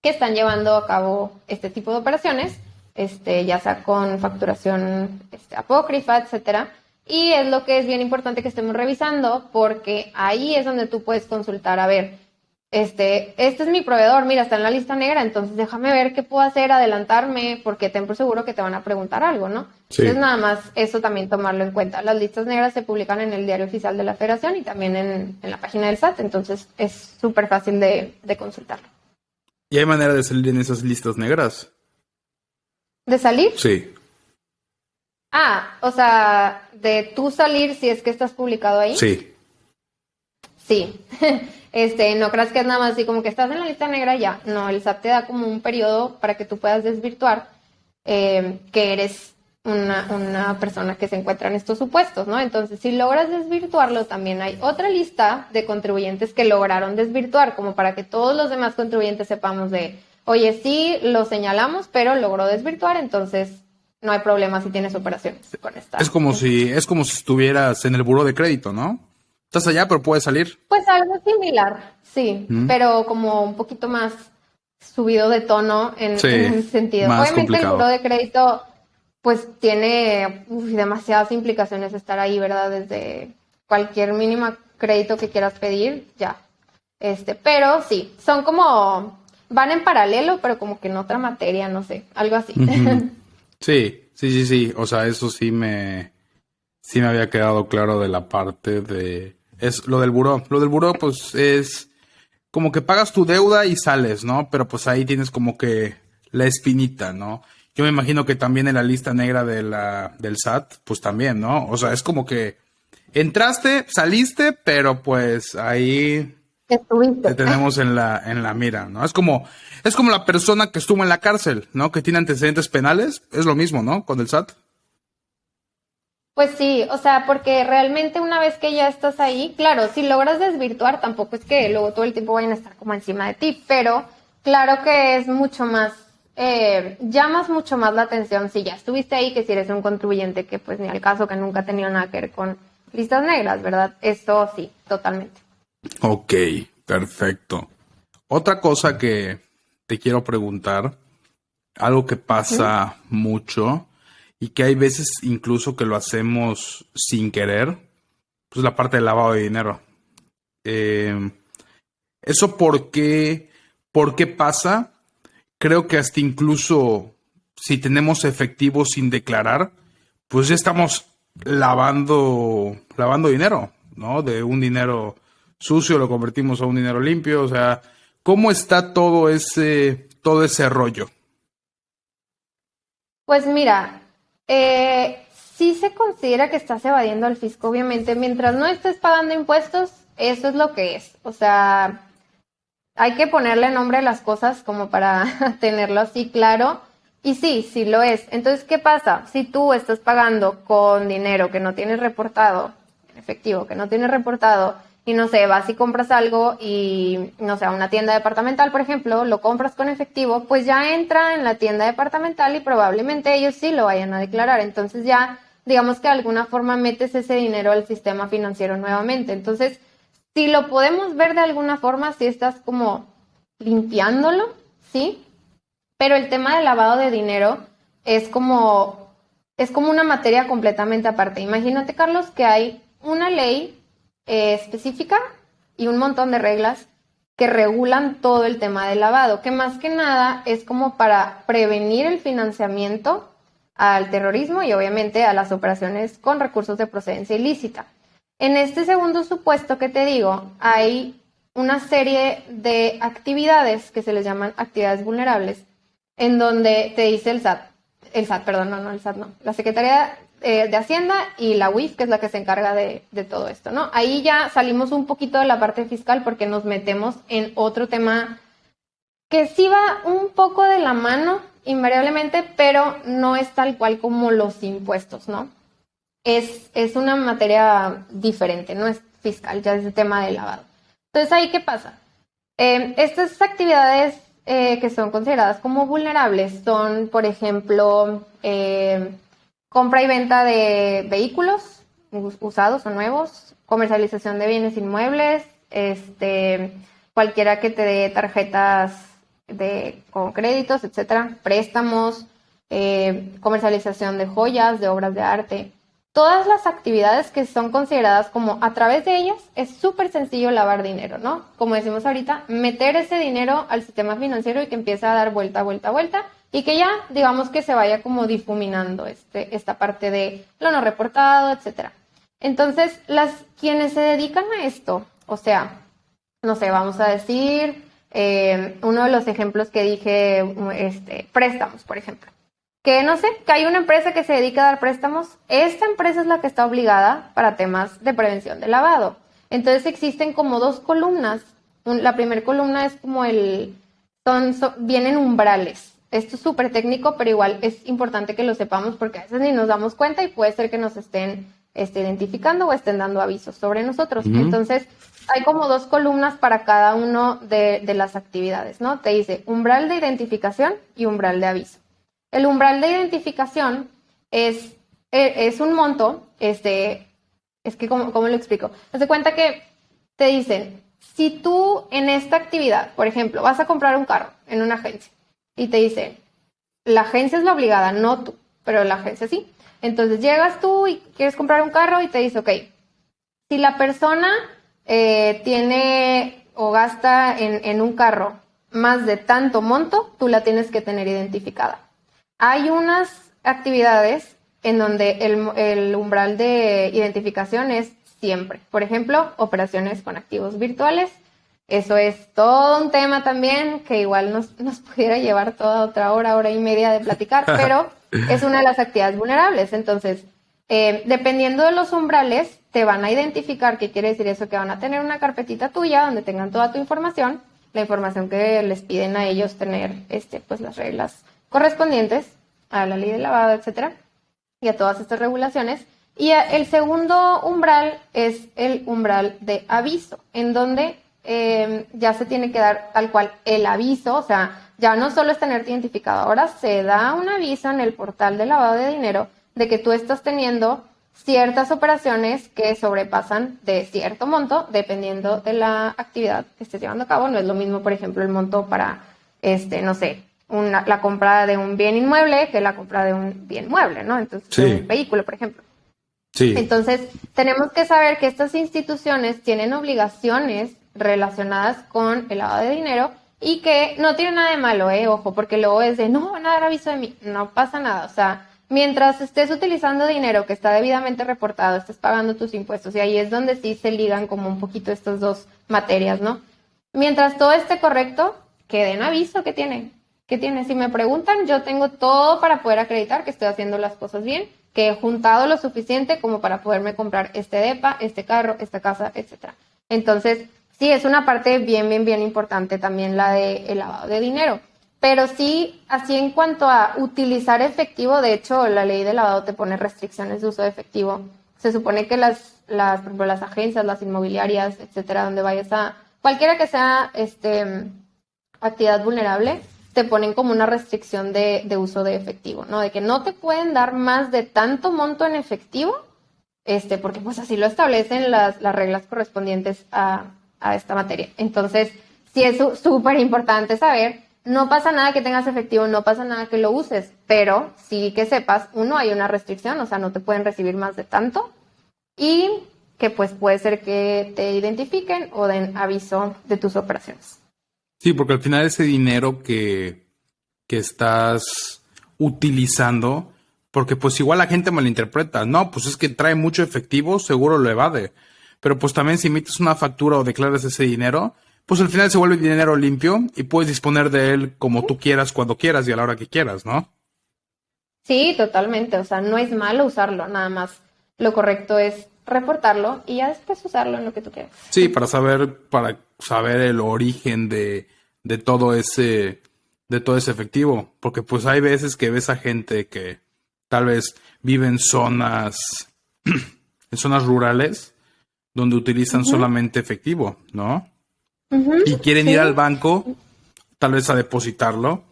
que están llevando a cabo este tipo de operaciones, ya sea con facturación apócrifa, etcétera. Y es lo que es bien importante que estemos revisando, porque ahí es donde tú puedes consultar, a ver, este es mi proveedor, mira, está en la lista negra, entonces déjame ver qué puedo hacer, adelantarme, porque ten por seguro que te van a preguntar algo, ¿no? Sí. Entonces nada más eso también tomarlo en cuenta. Las listas negras se publican en el Diario Oficial de la Federación y también en la página del SAT, entonces es súper fácil de consultarlo. ¿Y hay manera de salir en esas listas negras? ¿De salir? Sí. O sea, de tú salir si es que estás publicado ahí. Sí. Sí. No creas que es nada más así como que estás en la lista negra ya. No, el SAT te da como un periodo para que tú puedas desvirtuar que eres una persona que se encuentra en estos supuestos, ¿no? Entonces, si logras desvirtuarlo, también hay otra lista de contribuyentes que lograron desvirtuar, como para que todos los demás contribuyentes sepamos de, oye, sí, lo señalamos, pero logró desvirtuar, entonces no hay problema si tienes operaciones con esta. Es como si estuvieras en el buró de crédito, ¿no? Estás allá, pero puedes salir. Pues algo similar, sí, pero como un poquito más subido de tono en ese sentido. Más Obviamente complicado. el buró de crédito pues tiene demasiadas implicaciones estar ahí, ¿verdad? Desde cualquier mínimo crédito que quieras pedir, ya. Pero sí, son como, van en paralelo, pero como que en otra materia, no sé, algo así. Uh-huh. Sí. O sea, eso sí me había quedado claro de la parte de... Es lo del buró. Lo del buró, pues, es como que pagas tu deuda y sales, ¿no? Pero pues ahí tienes como que la espinita, ¿no? Yo me imagino que también en la lista negra del SAT, pues también, ¿no? O sea, es como que entraste, saliste, pero pues ahí Estuviste. te tenemos en la mira, ¿no? Es como la persona que estuvo en la cárcel, ¿no? Que tiene antecedentes penales, es lo mismo, ¿no? Con el SAT. Pues sí, o sea, porque realmente una vez que ya estás ahí, claro, si logras desvirtuar, tampoco es que luego todo el tiempo vayan a estar como encima de ti, pero claro que es mucho más, llamas mucho más la atención si ya estuviste ahí que si eres un contribuyente que pues ni al caso, que nunca ha tenido nada que ver con listas negras, ¿verdad? Eso sí, totalmente. Ok, perfecto. Otra cosa que te quiero preguntar, algo que pasa mucho y que hay veces incluso que lo hacemos sin querer, pues la parte del lavado de dinero. ¿Eso por qué pasa? Creo que hasta incluso si tenemos efectivo sin declarar, pues ya estamos lavando dinero, ¿no? De un dinero sucio lo convertimos a un dinero limpio. O sea, ¿cómo está todo ese rollo? Pues mira, sí se considera que estás evadiendo al fisco, obviamente, mientras no estés pagando impuestos, eso es lo que es. O sea, hay que ponerle nombre a las cosas como para tenerlo así claro. Y sí lo es. Entonces, ¿qué pasa? Si tú estás pagando con dinero que no tienes reportado, en efectivo, que no tienes reportado, y no sé, vas y compras algo y, no sé, a una tienda departamental, por ejemplo, lo compras con efectivo, pues ya entra en la tienda departamental y probablemente ellos sí lo vayan a declarar. Entonces ya, digamos que de alguna forma metes ese dinero al sistema financiero nuevamente. Entonces, si lo podemos ver de alguna forma, si estás como limpiándolo, ¿sí? Pero el tema del lavado de dinero es como una materia completamente aparte. Imagínate, Carlos, que hay una ley específica y un montón de reglas que regulan todo el tema del lavado, que más que nada es como para prevenir el financiamiento al terrorismo y obviamente a las operaciones con recursos de procedencia ilícita. En este segundo supuesto que te digo, hay una serie de actividades que se les llaman actividades vulnerables, en donde te dice el SAT, el SAT, perdón, no, el SAT no. La Secretaría de Hacienda y la UIF, que es la que se encarga de todo esto, ¿no? Ahí ya salimos un poquito de la parte fiscal porque nos metemos en otro tema que sí va un poco de la mano, invariablemente, pero no es tal cual como los impuestos, ¿no? Es una materia diferente, no es fiscal, ya es el tema de lavado. Entonces, ¿ahí qué pasa? Estas actividades que son consideradas como vulnerables son, por ejemplo, compra y venta de vehículos usados o nuevos, comercialización de bienes inmuebles, cualquiera que te dé tarjetas con créditos, etcétera, préstamos, comercialización de joyas, de obras de arte. Todas las actividades que son consideradas como a través de ellas es súper sencillo lavar dinero, ¿no? Como decimos ahorita, meter ese dinero al sistema financiero y que empiece a dar vuelta y que ya, digamos que se vaya como difuminando esta parte de lo no reportado, etcétera. Entonces, quienes se dedican a esto, o sea, no sé, vamos a decir, uno de los ejemplos que dije, préstamos, por ejemplo. Que no sé, que hay una empresa que se dedica a dar préstamos. Esta empresa es la que está obligada para temas de prevención de lavado. Entonces existen como dos columnas. La primera columna es como vienen umbrales. Esto es súper técnico, pero igual es importante que lo sepamos porque a veces ni nos damos cuenta y puede ser que nos estén identificando o estén dando avisos sobre nosotros. Uh-huh. Entonces hay como dos columnas para cada uno de las actividades, ¿no? Te dice umbral de identificación y umbral de aviso. El umbral de identificación es un monto, es que, ¿cómo lo explico? Haz de cuenta que te dicen, si tú en esta actividad, por ejemplo, vas a comprar un carro en una agencia y te dicen, la agencia es la obligada, no tú, pero la agencia sí. Entonces llegas tú y quieres comprar un carro y te dice, ok, si la persona tiene o gasta en un carro más de tanto monto, tú la tienes que tener identificada. Hay unas actividades en donde el umbral de identificación es siempre. Por ejemplo, operaciones con activos virtuales. Eso es todo un tema también que igual nos pudiera llevar toda otra hora y media de platicar, pero es una de las actividades vulnerables. Entonces, dependiendo de los umbrales, te van a identificar. ¿Qué quiere decir eso? Que van a tener una carpetita tuya donde tengan toda tu información, la información que les piden a ellos tener, pues las reglas correspondientes a la ley de lavado, etcétera, y a todas estas regulaciones. Y el segundo umbral es el umbral de aviso, en donde ya se tiene que dar tal cual el aviso, o sea, ya no solo es tenerte identificado, ahora se da un aviso en el portal de lavado de dinero de que tú estás teniendo ciertas operaciones que sobrepasan de cierto monto, dependiendo de la actividad que estés llevando a cabo. No es lo mismo, por ejemplo, el monto para, no sé, la compra de un bien inmueble que la compra de un bien mueble, ¿no? Entonces, sí. Un vehículo, por ejemplo. Sí. Entonces, tenemos que saber que estas instituciones tienen obligaciones relacionadas con el lavado de dinero y que no tiene nada de malo, ojo, porque luego es de, no van a dar aviso de mí. No pasa nada, o sea, mientras estés utilizando dinero que está debidamente reportado, estés pagando tus impuestos, y ahí es donde sí se ligan como un poquito estas dos materias, ¿no? Mientras todo esté correcto, que den aviso. ¿Qué tiene? Si me preguntan, yo tengo todo para poder acreditar que estoy haciendo las cosas bien, que he juntado lo suficiente como para poderme comprar este depa, este carro, esta casa, etcétera. Entonces, sí, es una parte bien importante también la del lavado de dinero. Pero sí, así en cuanto a utilizar efectivo, de hecho, la ley de lavado te pone restricciones de uso de efectivo. Se supone que por ejemplo, las agencias, las inmobiliarias, etcétera, donde vayas cualquiera que sea actividad vulnerable, te ponen como una restricción de uso de efectivo, ¿no? De que no te pueden dar más de tanto monto en efectivo, porque pues así lo establecen las reglas correspondientes a esta materia. Entonces, sí es súper importante saber, no pasa nada que tengas efectivo, no pasa nada que lo uses, pero sí que sepas, uno, hay una restricción, o sea, no te pueden recibir más de tanto, y que pues puede ser que te identifiquen o den aviso de tus operaciones. Sí, porque al final ese dinero que estás utilizando, porque pues igual la gente malinterpreta, no, pues es que trae mucho efectivo, seguro lo evade, pero pues también si emites una factura o declaras ese dinero, pues al final se vuelve dinero limpio y puedes disponer de él como tú quieras, cuando quieras y a la hora que quieras, ¿no? Sí, totalmente. O sea, no es malo usarlo, nada más. Lo correcto es reportarlo y ya después usarlo en lo que tú quieras. Sí, para saber el origen de todo ese efectivo. Porque pues hay veces que ves a gente que tal vez vive en zonas rurales donde utilizan Ujú, solamente efectivo, ¿no? ujú, Y quieren ir al sí. banco, tal vez a depositarlo,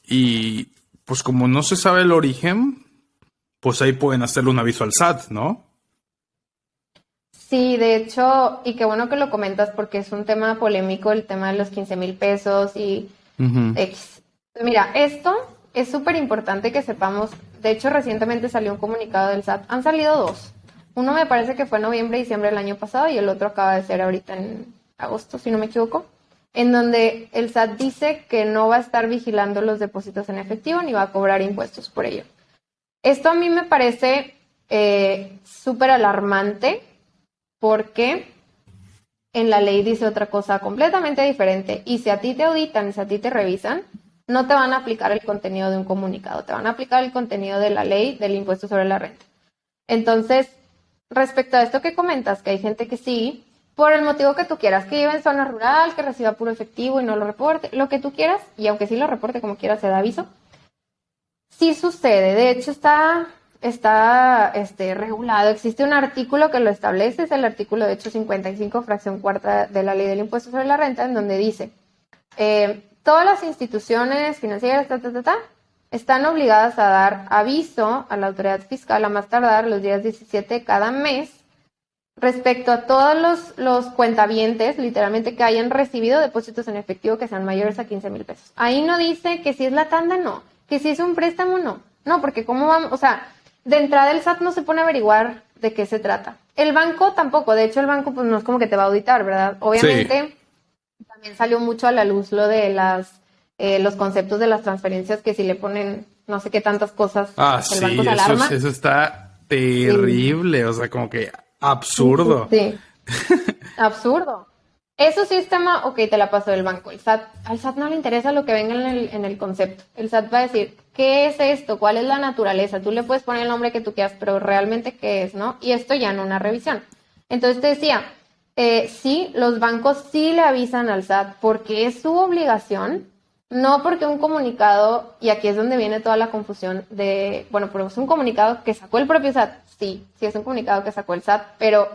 y pues como no se sabe el origen, pues ahí pueden hacerle un aviso al SAT, ¿no? Sí, de hecho, y qué bueno que lo comentas porque es un tema polémico, el tema de los 15,000 pesos y Ujú. X. Mira, esto es súper importante que sepamos. De hecho, recientemente salió un comunicado del SAT. Han salido dos. Uno me parece que fue en noviembre, diciembre del año pasado y el otro acaba de ser ahorita en agosto, si no me equivoco, en donde el SAT dice que no va a estar vigilando los depósitos en efectivo ni va a cobrar impuestos por ello. Esto a mí me parece súper alarmante porque en la ley dice otra cosa completamente diferente. Y si a ti te auditan, si a ti te revisan, no te van a aplicar el contenido de un comunicado, te van a aplicar el contenido de la ley del impuesto sobre la renta. Entonces, respecto a esto que comentas, que hay gente que sí, por el motivo que tú quieras, que vive en zona rural, que reciba puro efectivo y no lo reporte, lo que tú quieras, y aunque sí lo reporte como quieras, se da aviso, sí sucede. De hecho, está regulado. Existe un artículo que lo establece, es el artículo de hecho 55, fracción cuarta de la ley del impuesto sobre la renta, en donde dice, todas las instituciones financieras, están obligadas a dar aviso a la autoridad fiscal a más tardar los días 17 de cada mes respecto a todos los cuentavientes, literalmente, que hayan recibido depósitos en efectivo que sean mayores a 15,000 pesos. Ahí no dice que si es la tanda, no. Que si es un préstamo, no. No, porque cómo vamos, o sea, de entrada el SAT no se pone a averiguar de qué se trata. El banco tampoco, de hecho el banco pues no es como que te va a auditar, ¿verdad? Sí. Obviamente también salió mucho a la luz lo de los conceptos de las transferencias, que si le ponen no sé qué tantas cosas, Ah, el banco sí, se alarma. eso está Sí, terrible, o sea, como que sí, sí, absurdo. sí. Absurdo. Eso sí es tema, ok, te la paso del banco. Al SAT no le interesa lo que venga en el concepto. El SAT va a decir, ¿qué es esto? ¿Cuál es la naturaleza? Tú le puedes poner el nombre que tú quieras, pero realmente ¿qué es, no? Y esto ya en una revisión. Entonces te decía, sí, los bancos sí le avisan al SAT porque es su obligación, no porque un comunicado, y aquí es donde viene toda la confusión de, bueno, pero es un comunicado que sacó el propio SAT. Sí, sí es un comunicado que sacó el SAT, pero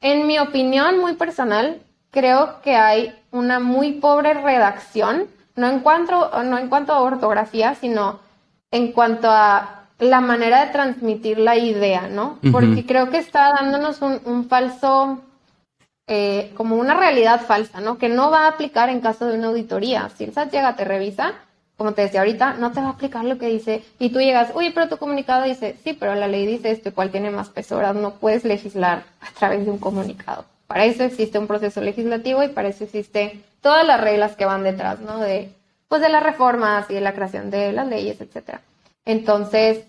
en mi opinión muy personal, creo que hay una muy pobre redacción, no en cuanto a ortografía, sino en cuanto a la manera de transmitir la idea, ¿no? Ujú. Porque creo que está dándonos un falso, como una realidad falsa, ¿no? Que no va a aplicar en caso de una auditoría. Si el SAT llega, te revisa, como te decía ahorita, no te va a aplicar lo que dice, y tú llegas, oye, pero tu comunicado dice, sí, pero la ley dice esto, ¿cuál tiene más peso? Ahora no puedes legislar a través de un comunicado. Para eso existe un proceso legislativo y para eso existe todas las reglas que van detrás, ¿no? Pues de las reformas y de la creación de las leyes, etcétera. Entonces,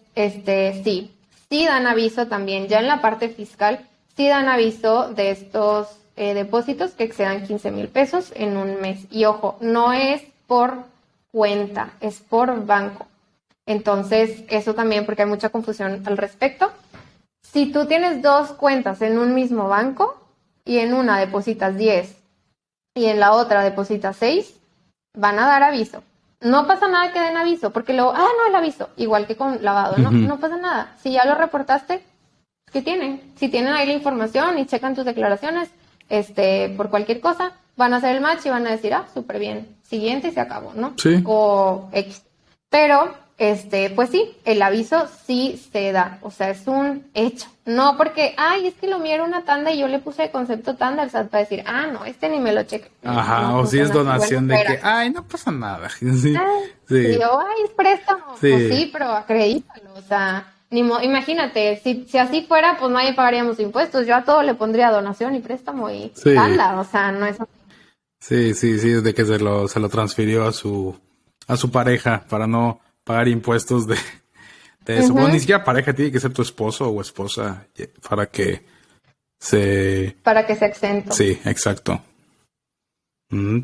sí dan aviso también, ya en la parte fiscal, sí dan aviso de estos depósitos que excedan 15,000 pesos en un mes. Y ojo, no es por cuenta, es por banco. Entonces, eso también, porque hay mucha confusión al respecto. Si tú tienes dos cuentas en un mismo banco y en una depositas 10 y en la otra depositas 6, van a dar aviso. No pasa nada que den aviso, porque luego, no, el aviso, igual que con lavado, no, Ujú. no pasa nada. Si ya lo reportaste, ¿qué tienen? Si tienen ahí la información y checan tus declaraciones, por cualquier cosa, van a hacer el match y van a decir, súper bien, siguiente y se acabó, ¿no? Sí. O X. Pero, pues sí, el aviso sí se da, o sea, es un hecho. No porque, es que lo mío era una tanda y yo le puse de concepto tanda, el SAT va a decir, no, este ni me lo cheque. No Ajá, o si es funciona así. Bueno, donación de que, espera. ay, no pasa nada. Sí, Y sí, yo, es préstamo. Pues sí, sí, pero acredítalo. O sea, imagínate, si así fuera, pues nadie pagaríamos impuestos. Yo a todo le pondría donación y préstamo y sí, tanda. O sea, no es así. sí, sí, sí, de que se lo transfirió a su pareja para no pagar impuestos de eso. Bueno, ni Ujú. siquiera pareja, tiene que ser tu esposo o esposa para que se... Para que sea exento. Sí, exacto.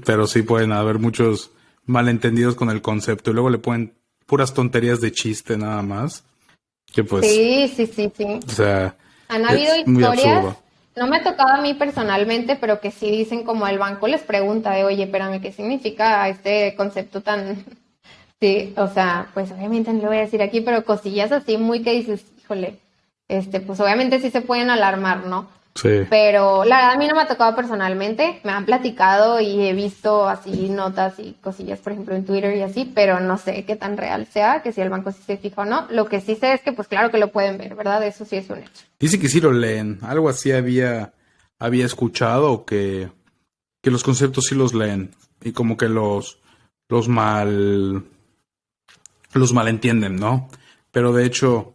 Pero sí pueden haber muchos malentendidos con el concepto y luego le pueden puras tonterías de chiste nada más. Que pues, Sí. o sea, Han habido es muy historias, absurdo. no me ha tocado a mí personalmente, pero que sí dicen como el banco les pregunta de, oye, espérame, ¿qué significa este concepto tan... Sí, o sea, pues obviamente no lo voy a decir aquí, pero cosillas así muy que dices, híjole, pues obviamente sí se pueden alarmar, ¿no? Sí. Pero la verdad a mí no me ha tocado personalmente, me han platicado y he visto así notas y cosillas, por ejemplo, en Twitter y así, pero no sé qué tan real sea, que si el banco sí se fija o no. Lo que sí sé es que pues claro que lo pueden ver, ¿verdad? Eso sí es un hecho. Dice que sí lo leen. Algo así había escuchado que los conceptos sí los leen. Y como que los mal, los malentienden, ¿no? Pero de hecho,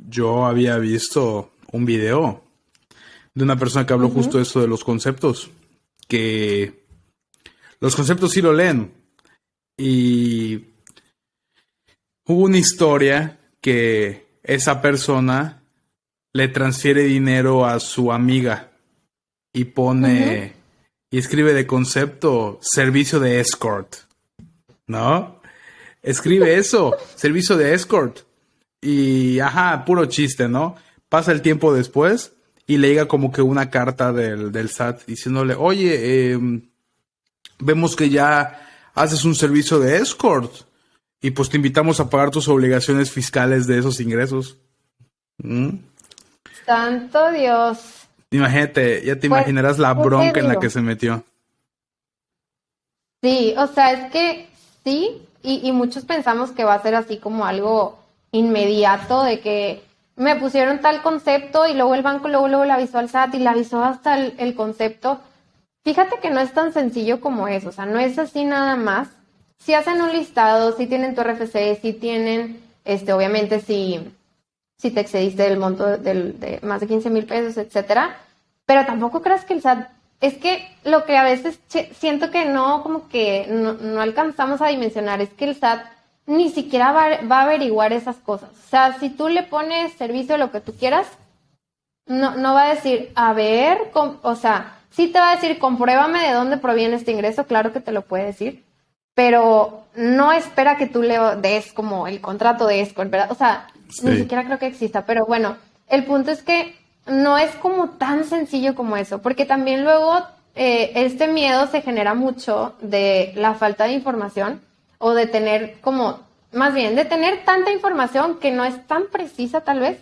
yo había visto un video de una persona que habló justo Ujú, eso de los conceptos. Que los conceptos sí lo leen. Y hubo una historia que esa persona le transfiere dinero a su amiga y ujú. pone y escribe de concepto servicio de escort, ¿no? Escribe eso, servicio de escort. Y, ajá, puro chiste, ¿no? Pasa el tiempo después y le llega como que una carta del SAT diciéndole, oye, vemos que ya haces un servicio de escort y pues te invitamos a pagar tus obligaciones fiscales de esos ingresos. ¿Mm? Santo Dios. Imagínate, ya te Pues, imaginarás la ¿qué te bronca en la que digo? se metió. Sí, o sea, es que sí, y muchos pensamos que va a ser así como algo inmediato de que me pusieron tal concepto y luego el banco luego le avisó al SAT y le avisó hasta el concepto. Fíjate que no es tan sencillo como eso, o sea, no es así nada más. Si hacen un listado, si tienen tu RFC, si tienen, obviamente si te excediste del monto de más de 15,000 pesos, etcétera. Pero tampoco creas que el SAT, es que lo que a veces siento que no, como que no alcanzamos a dimensionar, es que el SAT ni siquiera va a averiguar esas cosas. O sea, si tú le pones servicio lo que tú quieras, no va a decir, a ver, o sea, sí te va a decir, compruébame de dónde proviene este ingreso, claro que te lo puede decir, pero no espera que tú le des como el contrato de escort, ¿verdad? O sea, ni Sí. siquiera creo que exista, pero bueno, el punto es que no es como tan sencillo como eso, porque también luego este miedo se genera mucho de la falta de información o de tener como, más bien, de tener tanta información que no es tan precisa tal vez,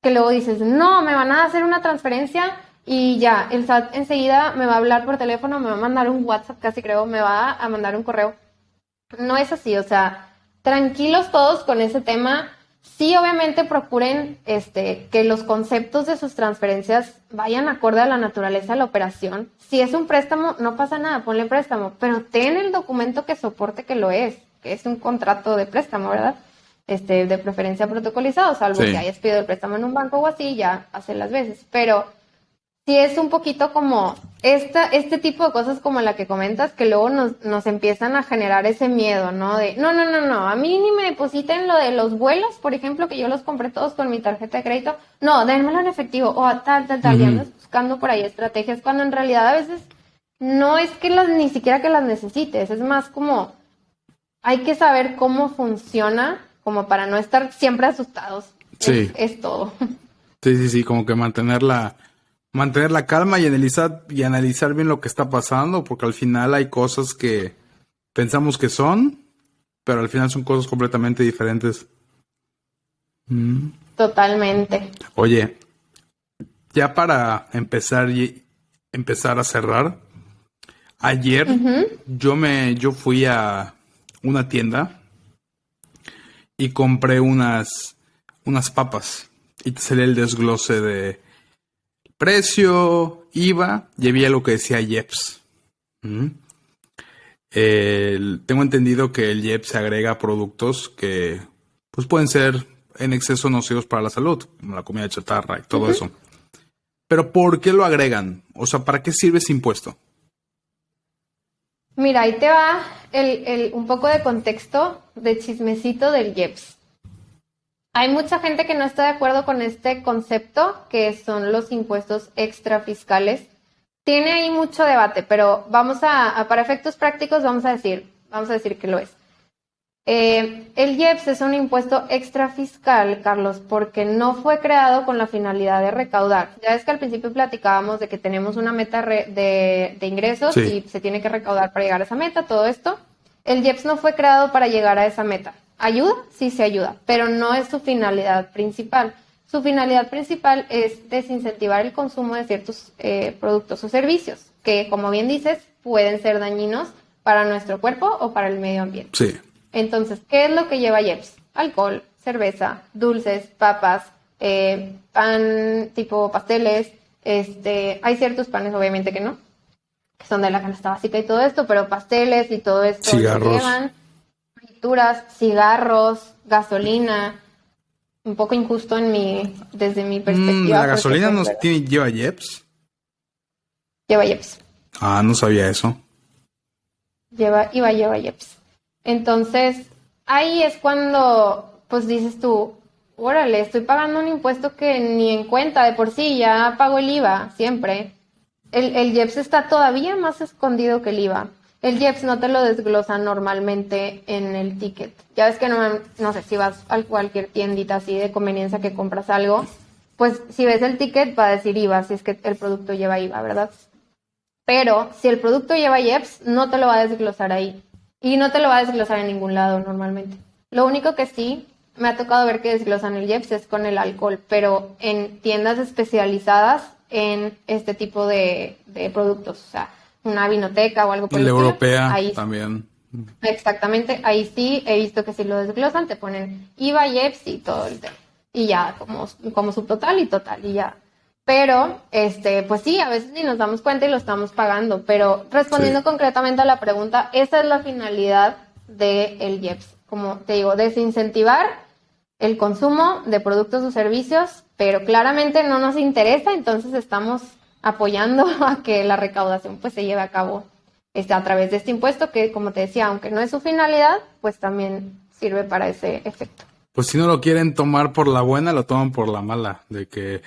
que luego dices, no, me van a hacer una transferencia y ya, el SAT enseguida me va a hablar por teléfono, me va a mandar un WhatsApp, casi creo, me va a mandar un correo. No es así, o sea, tranquilos todos con ese tema. Sí, obviamente procuren que los conceptos de sus transferencias vayan acorde a la naturaleza de la operación. Si es un préstamo, no pasa nada, ponle préstamo, pero ten el documento que soporte que es un contrato de préstamo, ¿verdad? De preferencia protocolizado, salvo que Sí. hayas pedido el préstamo en un banco o así, ya hace las veces. Pero sí es un poquito como este tipo de cosas como la que comentas que luego nos empiezan a generar ese miedo, ¿no? De, no, a mí ni me depositen lo de los vuelos, por ejemplo, que yo los compré todos con mi tarjeta de crédito. No, dénmelo en efectivo, o tal, y Ujú. andas buscando por ahí estrategias cuando en realidad a veces no es que ni siquiera que las necesites, es más como hay que saber cómo funciona como para no estar siempre asustados. Sí. Es todo. Sí, como que mantener la calma y analizar bien lo que está pasando, porque al final hay cosas que pensamos que son, pero al final son cosas completamente diferentes. Mm. Totalmente. Oye, ya para empezar a cerrar, ayer Ujú. yo fui a una tienda y compré unas papas y te salía el desglose de precio, IVA y había lo que decía IEPS. ¿Mm? Tengo entendido que el IEPS se agrega a productos que pues pueden ser en exceso nocivos para la salud, como la comida chatarra y todo Ujú. eso. Pero ¿por qué lo agregan? O sea, ¿para qué sirve ese impuesto? Mira, ahí te va un poco de contexto de chismecito del IEPS. Hay mucha gente que no está de acuerdo con este concepto, que son los impuestos extrafiscales. Tiene ahí mucho debate, pero para efectos prácticos vamos a decir que lo es. El IEPS es un impuesto extrafiscal, Carlos, porque no fue creado con la finalidad de recaudar. Ya es que al principio platicábamos de que tenemos una meta de ingresos Sí. y se tiene que recaudar para llegar a esa meta, todo esto. El IEPS no fue creado para llegar a esa meta. ¿Ayuda? Sí, se ayuda, pero no es su finalidad principal. Su finalidad principal es desincentivar el consumo de ciertos productos o servicios que, como bien dices, pueden ser dañinos para nuestro cuerpo o para el medio ambiente. Sí. Entonces, ¿qué es lo que lleva IEPS? Alcohol, cerveza, dulces, papas, pan tipo pasteles. Hay ciertos panes, obviamente que no, que son de la canasta básica y todo esto, pero pasteles y todo esto lo Cigarros. llevan. Frituras, cigarros, gasolina. Un poco injusto desde mi perspectiva. La gasolina pues, lleva IEPS. lleva IEPS. Ah, no sabía eso. Lleva IEPS. Entonces, ahí es cuando, pues dices tú, órale, estoy pagando un impuesto que ni en cuenta, de por sí ya pago el IVA, siempre. El IEPS está todavía más escondido que el IVA. El IEPS no te lo desglosa normalmente en el ticket. Ya ves que no sé, si vas a cualquier tiendita así de conveniencia que compras algo, pues si ves el ticket va a decir IVA, si es que el producto lleva IVA, ¿verdad? Pero si el producto lleva IEPS, no te lo va a desglosar ahí. Y no te lo va a desglosar en ningún lado normalmente. Lo único que sí me ha tocado ver que desglosan el IEPS es con el alcohol, pero en tiendas especializadas en este tipo de productos. O sea, una vinoteca o algo por el La estilo. europea Ahí también. exactamente, ahí sí he visto que si lo desglosan te ponen IVA, IEPS y todo el tema. Y ya, como subtotal y total, y ya. Pero, pues sí, a veces ni nos damos cuenta y lo estamos pagando. Pero respondiendo Sí. concretamente a la pregunta, esa es la finalidad del IEPS. Como te digo, desincentivar el consumo de productos o servicios, pero claramente no nos interesa, entonces estamos apoyando a que la recaudación pues se lleve a cabo a través de este impuesto que, como te decía, aunque no es su finalidad, pues también sirve para ese efecto. Pues si no lo quieren tomar por la buena, lo toman por la mala. De que.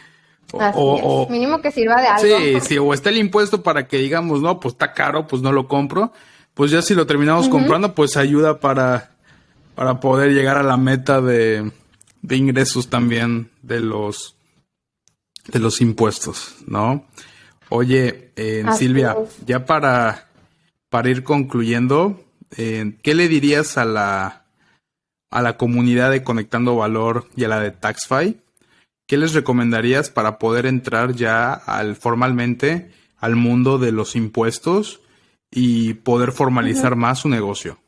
Así es. Mínimo que sirva de algo. Sí, sí, o está el impuesto para que digamos, no, pues está caro, pues no lo compro. Pues ya si lo terminamos comprando, pues ayuda para poder llegar a la meta de ingresos también de los impuestos, ¿no? Oye, Así Silvia, es. ya para ir concluyendo, ¿qué le dirías a la comunidad de Conectando Valor y a la de TaxFi? ¿Qué les recomendarías para poder entrar ya formalmente al mundo de los impuestos y poder formalizar más su negocio?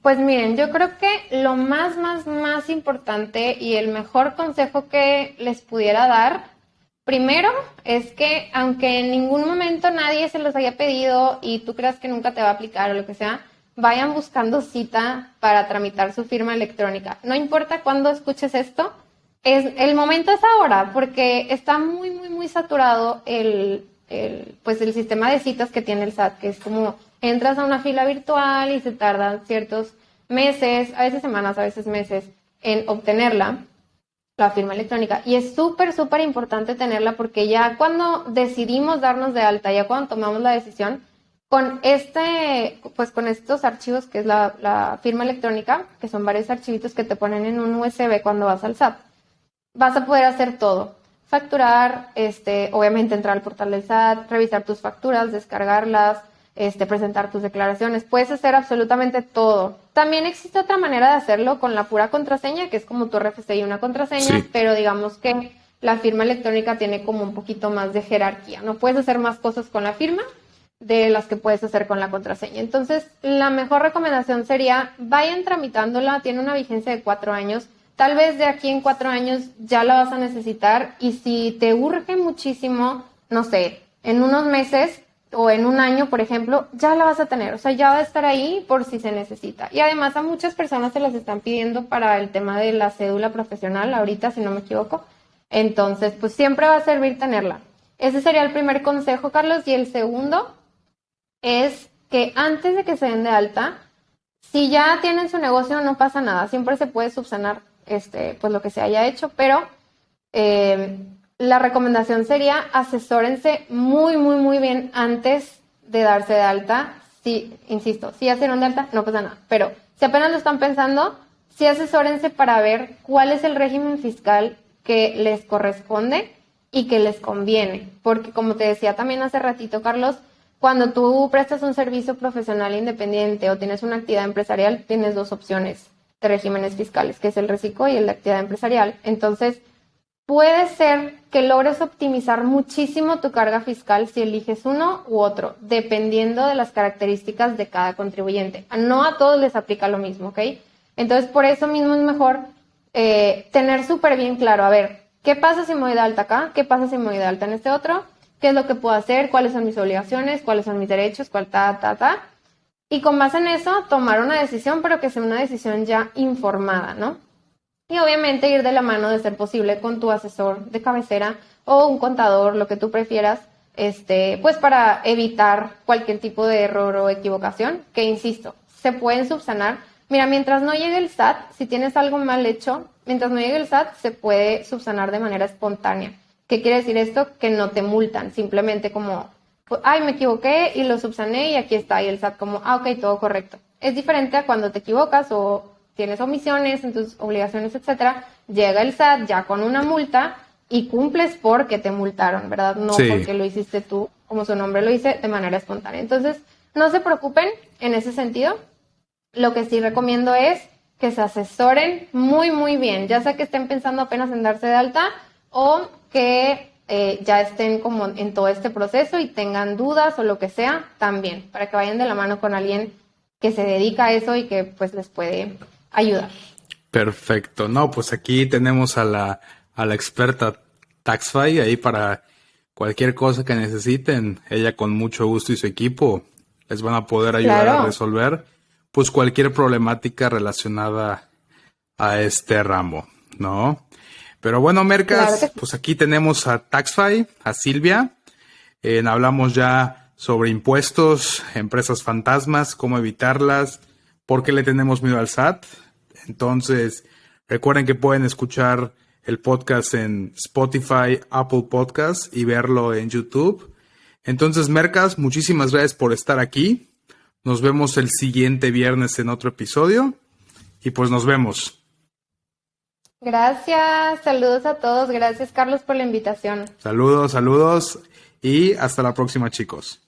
Pues miren, yo creo que lo más importante y el mejor consejo que les pudiera dar, primero, es que aunque en ningún momento nadie se los haya pedido y tú creas que nunca te va a aplicar o lo que sea, vayan buscando cita para tramitar su firma electrónica. No importa cuándo escuches esto, el momento es ahora, porque está muy saturado pues el sistema de citas que tiene el SAT, que es como entras a una fila virtual y se tardan ciertos meses, a veces semanas, a veces meses, en obtenerla, la firma electrónica. Y es súper importante tenerla porque ya cuando decidimos darnos de alta, ya cuando tomamos la decisión, con pues con estos archivos que es la firma electrónica, que son varios archivitos que te ponen en un USB cuando vas al SAT, vas a poder hacer todo. Facturar, obviamente entrar al portal del SAT, revisar tus facturas, descargarlas, presentar tus declaraciones. Puedes hacer absolutamente todo. También existe otra manera de hacerlo con la pura contraseña, que es como tu RFC y una contraseña, Sí. pero digamos que la firma electrónica tiene como un poquito más de jerarquía. No puedes hacer más cosas con la firma de las que puedes hacer con la contraseña. Entonces, la mejor recomendación sería, vayan tramitándola, tiene una vigencia de 4 años. Tal vez de aquí en 4 años ya la vas a necesitar y si te urge muchísimo, no sé, en unos meses o en un año, por ejemplo, ya la vas a tener. O sea, ya va a estar ahí por si se necesita. Y además a muchas personas se las están pidiendo para el tema de la cédula profesional, ahorita, si no me equivoco. Entonces, pues siempre va a servir tenerla. Ese sería el primer consejo, Carlos. Y el segundo es que antes de que se den de alta, si ya tienen su negocio, no pasa nada. Siempre se puede subsanar pues lo que se haya hecho, pero la recomendación sería asesórense muy bien antes de darse de alta. sí, insisto, si ya se dieron de alta, no pasa nada. Pero si apenas lo están pensando, sí asesórense para ver cuál es el régimen fiscal que les corresponde y que les conviene. Porque como te decía también hace ratito, Carlos, cuando tú prestas un servicio profesional independiente o tienes una actividad empresarial, tienes dos opciones de regímenes fiscales, que es el reciclo y el de actividad empresarial. Entonces, puede ser que logres optimizar muchísimo tu carga fiscal si eliges uno u otro, dependiendo de las características de cada contribuyente. No a todos les aplica lo mismo, ¿ok? Entonces, por eso mismo es mejor tener súper bien claro, a ver, ¿qué pasa si me voy de alta acá? ¿Qué pasa si me voy de alta en este otro? ¿Qué es lo que puedo hacer? ¿Cuáles son mis obligaciones? ¿Cuáles son mis derechos? ¿Cuál ta? Y con base en eso, tomar una decisión, pero que sea una decisión ya informada, ¿no? Y obviamente ir de la mano de ser posible con tu asesor de cabecera o un contador, lo que tú prefieras, pues para evitar cualquier tipo de error o equivocación, que insisto, se pueden subsanar. Mira, mientras no llegue el SAT, si tienes algo mal hecho, mientras no llegue el SAT, se puede subsanar de manera espontánea. ¿Qué quiere decir esto? Que no te multan, simplemente como, ay, me equivoqué y lo subsané y aquí está, y el SAT como, ah, ok, todo correcto. Es diferente a cuando te equivocas o tienes omisiones en tus obligaciones, etcétera, llega el SAT ya con una multa y cumples porque te multaron, ¿verdad? No Sí. porque lo hiciste tú, como su nombre lo dice, de manera espontánea. Entonces, no se preocupen en ese sentido. Lo que sí recomiendo es que se asesoren muy, muy bien, ya sea que estén pensando apenas en darse de alta o que ya estén como en todo este proceso y tengan dudas o lo que sea, también, para que vayan de la mano con alguien que se dedica a eso y que pues les puede ayudar. Perfecto. No, pues aquí tenemos a la experta TaxFi ahí para cualquier cosa que necesiten. Ella con mucho gusto y su equipo les van a poder ayudar a Claro. resolver pues cualquier problemática relacionada a este ramo, ¿no? Pero bueno, Claro que Mercas, sí. pues aquí tenemos a TaxFi, a Silvia. Hablamos ya sobre impuestos, empresas fantasmas, cómo evitarlas, por qué le tenemos miedo al SAT. Entonces, recuerden que pueden escuchar el podcast en Spotify, Apple Podcasts y verlo en YouTube. Entonces, Mercas, muchísimas gracias por estar aquí. Nos vemos el siguiente viernes en otro episodio y pues nos vemos. Gracias, saludos a todos. Gracias, Carlos, por la invitación. Saludos, saludos y hasta la próxima, chicos.